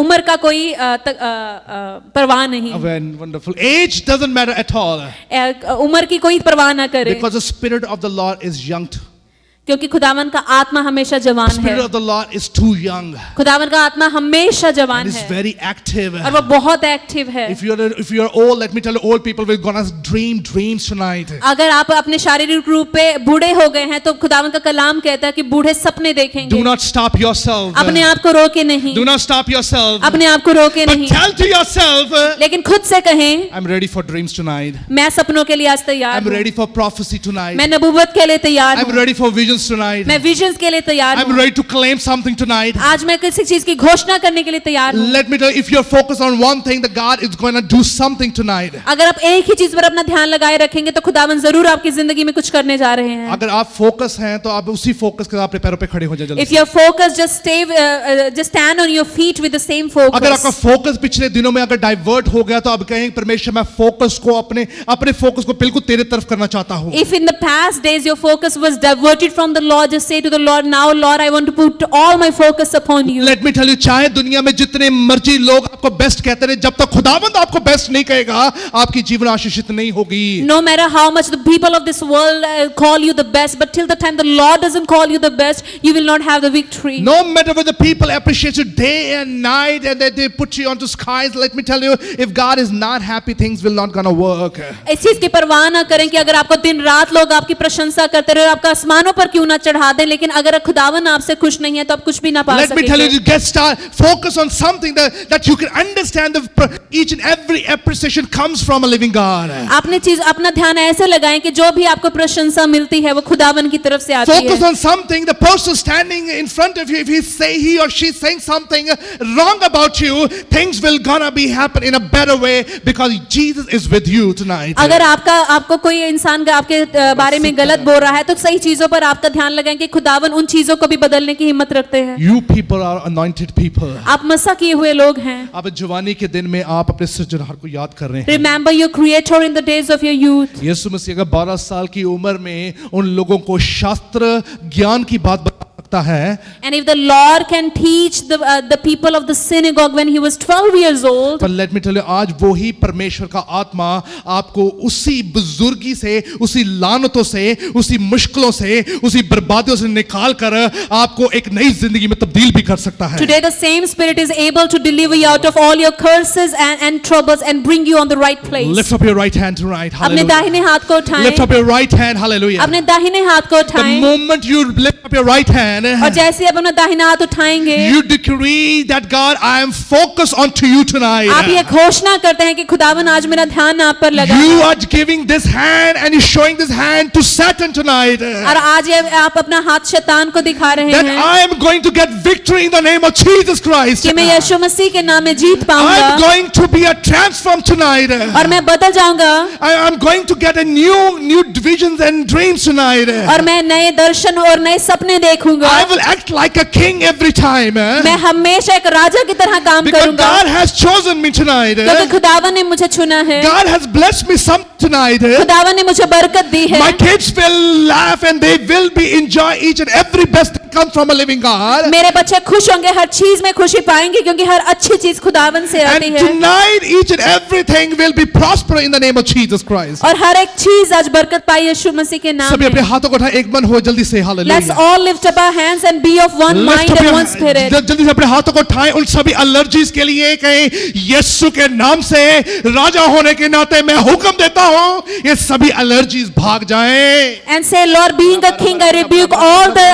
उम्र का कोई परवाह नहीं, Wonderful. Age doesn't matter at all. उम्र की कोई परवाह ना करे, Because the Spirit of the Lord is young. क्योंकि खुदावन का आत्मा हमेशा The जवान है। Spirit of the Lord is too young. खुदावन का आत्मा हमेशा जवान And is है very active. और वो बहुत एक्टिव है। If you're old, let me tell you, old people will gonna dream dreams tonight. अगर आप अपने शारीरिक रूप पे बूढ़े हो गए हैं तो खुदावन का कलाम कहता है कि बूढ़े सपने देखेंगे। Do not stop yourself. अपने आप को रोके नहीं, Do not stop yourself. अपने आप को रोके But नहीं, tell to yourself, लेकिन खुद से कहें I'm ready for dreams tonight. मैं सपनों के लिए आज तैयार I'm हूँ, ready for prophecy tonight. मैं नबूवत के लिए तैयार I'm हूँ, ready for visions tonight. मैं विजन्स के लिए तैयार I'm हूँ, ready to claim something tonight. आज मैं किसी चीज की घोषणा करने के लिए तैयार हूँ। Let me tell you, if you're focused on one thing, that God is going to do something tonight. अगर आप एक ही चीज पर अपना ध्यान लगाए रखेंगे तो खुदावन जरूर आपकी जिंदगी में कुछ करने जा रहे हैं। अगर आप फोकस हैं तो आप उसी फोकस के साथ अपने पैरों पे खड़े हो जाए जल्दी If से। you're focused, just stand on your feet with the same अगर आपका focus. फोकस पिछले दिनों में अगर डाइवर्ट हो गया तो अब कहें परमेश्वर मैं फोकस को अपने फोकस को बिल्कुल तेरे तरफ करना चाहता हूँ। If in the past days your focus was diverted from the Lord, just say to the Lord, now Lord, I want to put all my focus upon you. Let me tell you, चाहे दुनिया में जितने मर्जी लोग आपको best कहते रहे, जब तक खुदावंद आपको बेस्ट नहीं कहेगा, आपकी जीवन आशीषित नहीं होगी। No matter how much the people of this world call you the best, but till the time the Lord doesn't call you the best, you will not have the victory. No matter whether people appreciate you day and night and that they put you onto skies, let me tell you, if God is not happy, things will not gonna work. इस चीज की परवाह ना करें कि अगर आपको दिन रात लोग आपकी प्रशंसा करते रहे और आपका आसमानों पर क्यों ना चढ़ा दें, लेकिन अगर खुदावन आपसे खुश नहीं है तो आप कुछ भी ना पा Let me tell you, सकेंगे। you get start focus on something that you can understand. Each and every appreciation comes from a living God. आपने चीज अपना ध्यान ऐसे लगाएं कि जो भी आपको प्रशंसा मिलती है वो खुदावन की तरफ से आती Focus है। on something. The person standing in front of you, if he or she saying something wrong about you, things will gonna be happen in a better way because Jesus is with you tonight. अगर आपको कोई इंसान का आपके बारे में गलत बोल रहा है तो सही चीजों पर आपका ध्यान लगाएं कि खुदावन उन चीजों को भी बदलने की हिम्मत रखते हैं। You people are anointed people. आप मसा किए हुए लोग हैं। अब जवानी के दिन में आप अपने सृजनहार को याद कर रहे हैं। Remember your Creator in the days of your youth. यीशु मसीह का 12 साल की उम्र में उन लोगों को शास्त्र ज्ञान की बात बता सकता है। And if the Lord can teach the people of the synagogue when he was 12 years old, But let me tell you, आज वो ही परमेश्वर का आत्मा आपको उसी बुजुर्गी से, उसी लानतों से, उसी मुश्किलों से, उसी बर्बादियों से निकाल कर आपको एक नई जिंदगी में तब्दील भी कर सकता है। today the same Spirit is able to deliver you out of all your curses and troubles and bring you on the right place. Lift up your right hand tonight. अपने Hallelujah. दाहिने हाथ को उठाएं। Lift up your right hand. Hallelujah. अपने दाहिने हाथ को The उठाएं moment you lift up your right hand, और जैसे आप अपना दाहिना हाथ उठाएंगे you decree that God, I am focused onto you tonight. आप ये घोषणा करते हैं कि खुदावन आज मेरा ध्यान आप पर लगा You है। are giving this hand and you're showing this hand to Satan tonight. और आज ये आप अपना हाथ शैतान को दिखा रहे That हैं I am going to get victory in the name of Jesus Christ. कि मैं यीशु मसीह के नाम में जीत I'm पाऊंगा going to be a transformed tonight. और मैं बदल जाऊंगा I'm going to get a new visions and dreams tonight. और मैं नए दर्शन और नए सपने देखूंगा। I will act like a king every time. मैं हमेशा एक राजा की तरह काम Because करूंगा God has chosen me tonight. क्योंकि खुदावन ने मुझे चुना है। God has blessed me tonight. खुदावन ने मुझे बरकत दी है। My kids will laugh and they will be enjoy each and every best that comes from a living God. मेरे बच्चे खुश होंगे, हर चीज में खुशी पाएंगे क्योंकि हर अच्छी चीज खुदावन से आती And है। tonight each and everything will be prosper in the name of Jesus Christ. और हर एक चीज आज बरकत पाई यीशु मसीह के नाम सभी अपने में। हाथों को उठाएं, एक मन हो, जल्दी से Let's hallelujah. all lift up our hands and be of one mind and one spirit. जल्दी से अपने हाथों को उठाएं, उन सभी एलर्जीज के लिए कहें, यीशु के नाम से राजा होने के नाते मैं हुक्म देता हूं, ये सभी एलर्जीज भाग जाएं। And say, Lord, being a king, I rebuke all the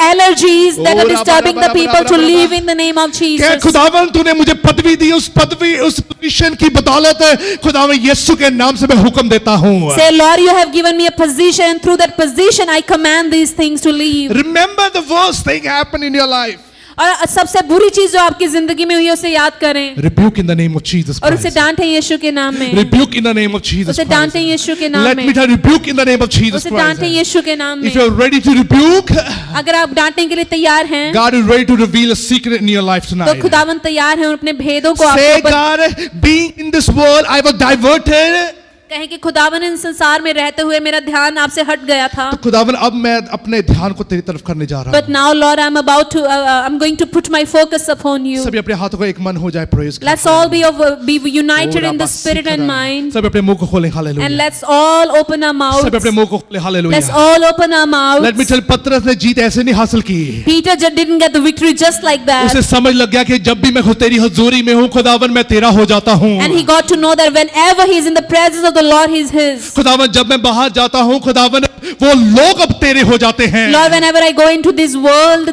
allergies that are disturbing the people to live in the name of क्या Jesus. खुदावन तूने मुझे पदवी दी, उस पदवी उस पोजीशन की बदौलत खुदावन यीशु के नाम से मैं हुक्म देता हूं। Say, Lord, you have given me a position. Through that position, I command these things to leave. Remember the worst thing happened in your life. और सबसे बुरी चीज जो आपकी जिंदगी में हुई है उसे याद करें Rebuke in the name of Jesus और उसे Christ. डांटें यीशु के नाम में। Rebuke in the name of Jesus उसे Christ. डांटें यीशु के नाम Let me में। tell you, rebuke in the name of Jesus उसे Christ. डांटें यीशु के नाम If में। you're ready to rebuke, अगर आप डांटने के लिए तैयार हैं God is ready to reveal a secret in your life तो tonight. खुदावन तैयार है अपने भेदों को Say, आपके ऊपर God, being in this world, I was diverted. कहें कि खुदावन इन संसार में रहते हुए मेरा ध्यान आपसे हट गया था। तो खुदावन अब मैं अपने ध्यान को तेरी तरफ करने जा रहा But हूँ। now, Lord, I'm going to put my focus upon you. सभी अपने हाथों को एक मन हो जाए, praise God. Let's all be united in the spirit and mind, सभी अपने मुंह को खोलें, and hallelujah. let's all open our mouths. सभी अपने मुंह को खोलें, Let's hallelujah. all open our mouths. Let me tell you, पतरस ने जीत ऐसे नहीं हासिल की। Peter just didn't get the victory just like that. उसे समझ लग गया कि जब भी मैं तेरी हजूरी में हूँ खुदावन, मैं तेरा हो जाता हूँ। And he got to know that whenever he is in the presence of the Lord, he is his. खुदावन जब मैं बाहर जाता हूँ खुदावन, वो लोग अब तेरे हो जाते हैं। Lord, whenever I go into this world,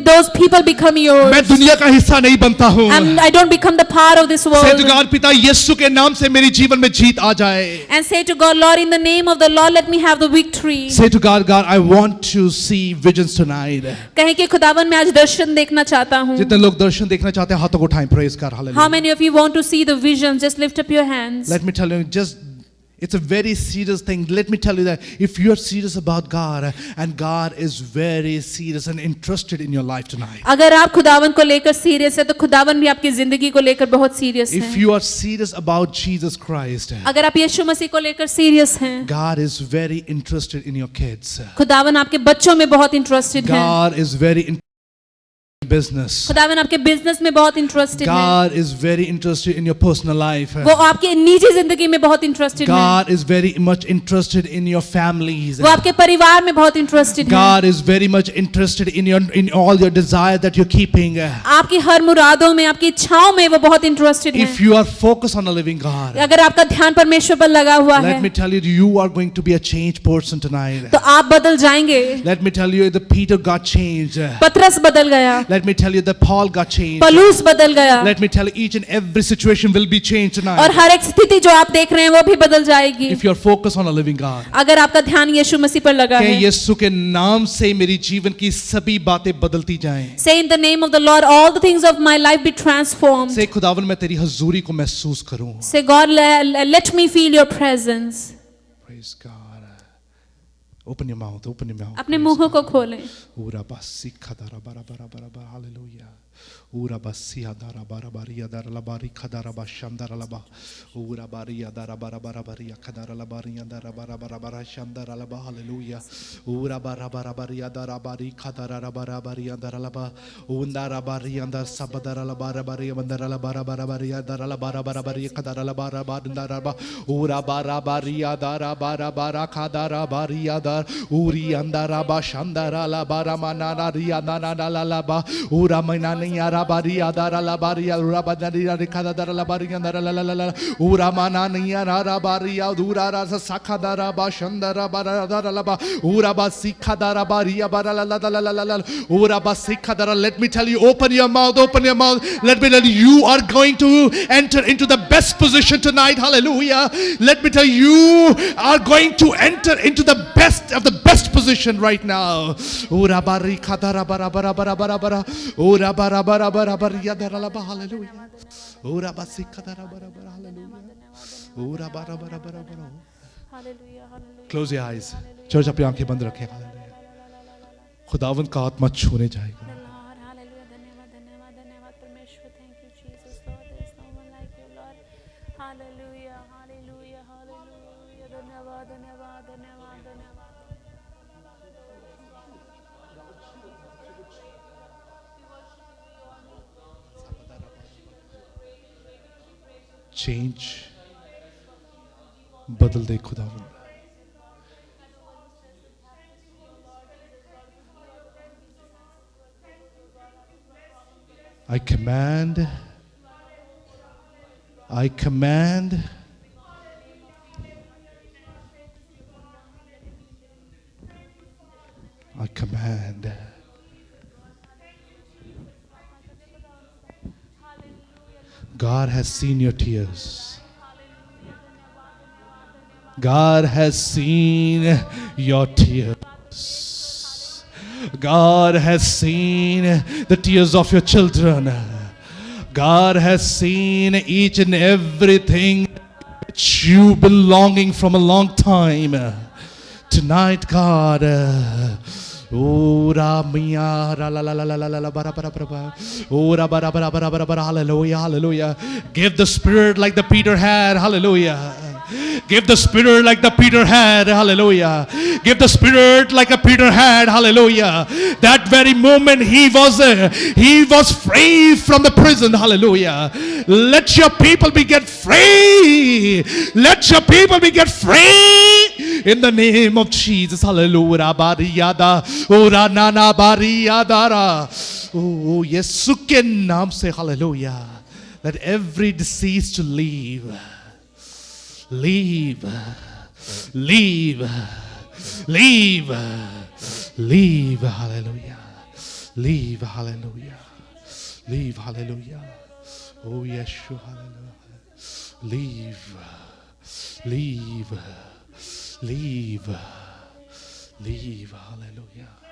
those people become yours. मैं दुनिया का हिस्सा नहीं बनता हूँ। I don't become the part of this Say world. to God, पिता यीशु के नाम से मेरी जीवन में जीत आ जाए। And say to God, Lord, in the name of the Lord, let me have the victory. Say to God, God, I want to see visions tonight. कहें कि खुदावन मैं आज दर्शन देखना चाहता हूँ। जितने लोग दर्शन देखना चाहते हैं हाथों को उठाएं, praise God, How hallelujah. many of you want to see the vision? Just lift up your hands. Let me tell you, it's a very serious thing. Let me tell you that if you are serious about God, and God is very serious and interested in your life tonight. अगर आप खुदावन को लेकर serious है तो खुदावन भी आपकी जिंदगी को लेकर बहुत सीरियस If है। you are serious about Jesus Christ, अगर आप यीशु मसीह को लेकर सीरियस हैं, God is very interested in your kids. खुदावन आपके बच्चों में बहुत इंटरेस्टेड है। God is very interested in business. खुदावन आपके बिजनेस में बहुत इंटरेस्टेड है। God is very interested in your personal life. वो आपकी निजी जिंदगी में बहुत इंटरेस्टेड है। God is very much interested in your families. वो आपके परिवार में बहुत इंटरेस्टेड है। God is very much interested in all your desire that you're keeping. आपकी हर मुरादों में, आपकी इच्छाओं में वो बहुत इंटरेस्टेड है। If you are focused on a living God, अगर आपका ध्यान परमेश्वर पर लगा हुआ है let me tell you, you are going to be a changed person tonight. तो आप बदल जाएंगे। Let me tell you, the Peter got changed. पतरस बदल गया, Let me tell you, that Paul got changed. Palus बदल गया, Let me tell you, each and every situation will be changed और tonight. हर एक स्थिति जो आप देख रहे हैं वो भी बदल जाएगी If you are focused on a living God. अगर आपका ध्यान यीशु मसीह पर लगा कि है। यीशु के नाम से मेरी जीवन की सभी बातें बदलती जाएं। Say in the name of the Lord, all the things of my life be transformed. से खुदावन मैं तेरी हजूरी को महसूस करूं। Say, God, let me feel your presence. Praise God. Open your mouth, open your mouth. अपने मुंह को खोलें। Ura basi khadara bara bara bara bara, hallelujah. Ura basi adara bara bara yadara la bari khadara ba shandara la ba. Ura bari yadara bara bara bara khadara la bari yadara bara bara bara shandara la ba, hallelujah. Ura bara bara bara yadara bari khadara la bara bara yadara la ba. Undara bari yadara sabadara la bara bara yadara la bara bara bara yadara la bara bara bara khadara la bara bara yadara ba. Ura bara bari yadara bara bara khadara bari yadara. Uri andara ba shandara la bara manana riya nana la la ba. Ura manani yara bari yadara la bari ura badari khadara la bari yadara la la la. Ura manani yara bari yadura rasa sakadara ba shandara bara yadara la ba. Ura ba sikhadara bari bara la la la la la. Ura ba sikhadara. Let me tell you, open your mouth, open your mouth. Let me tell you, you are going to enter into the best position tonight. Hallelujah. Let me tell you, you are going to enter into the best of the best position right now. Ura bari khadara bara bara bara bara bara. Ura bara bara bara bara yadara la ba, hallelujah. Ura ba sikhadara bara bara, hallelujah. Ura bara bara bara bara. Close your eyes. Church अपनी आंखें बंद रखें. Hallelujah. खुदावंद का आत्मा छूने जाएगा. धन्यवाद धन्यवाद धन्यवाद। चेंज, बदल दे खुदावन। I command, I command I command God has seen your tears. God has seen your tears. God has seen the tears of your children. God has seen each and everything that you've been longing from a long time. Tonight, God, Ora mia ra la la la la la la bara bara bara bara. Ora bara bara bara bara bara. Hallelujah, hallelujah. Give the Spirit like the Peter had. Hallelujah. Give the Spirit like the Peter had. Hallelujah. Give the Spirit like a Peter had. Hallelujah. That very moment he was free from the prison. Hallelujah. Let your people be get free. Let your people be get free in the name of Jesus. Hallelujah. Bariyada. Ora nana bariyadara. Oh, Yesu ke naam se. Hallelujah. Let every disease to leave. Leave, leave, leave, leave, hallelujah, leave, hallelujah, leave, hallelujah, oh Yeshua, hallelujah, leave, leave, leave, leave, hallelujah.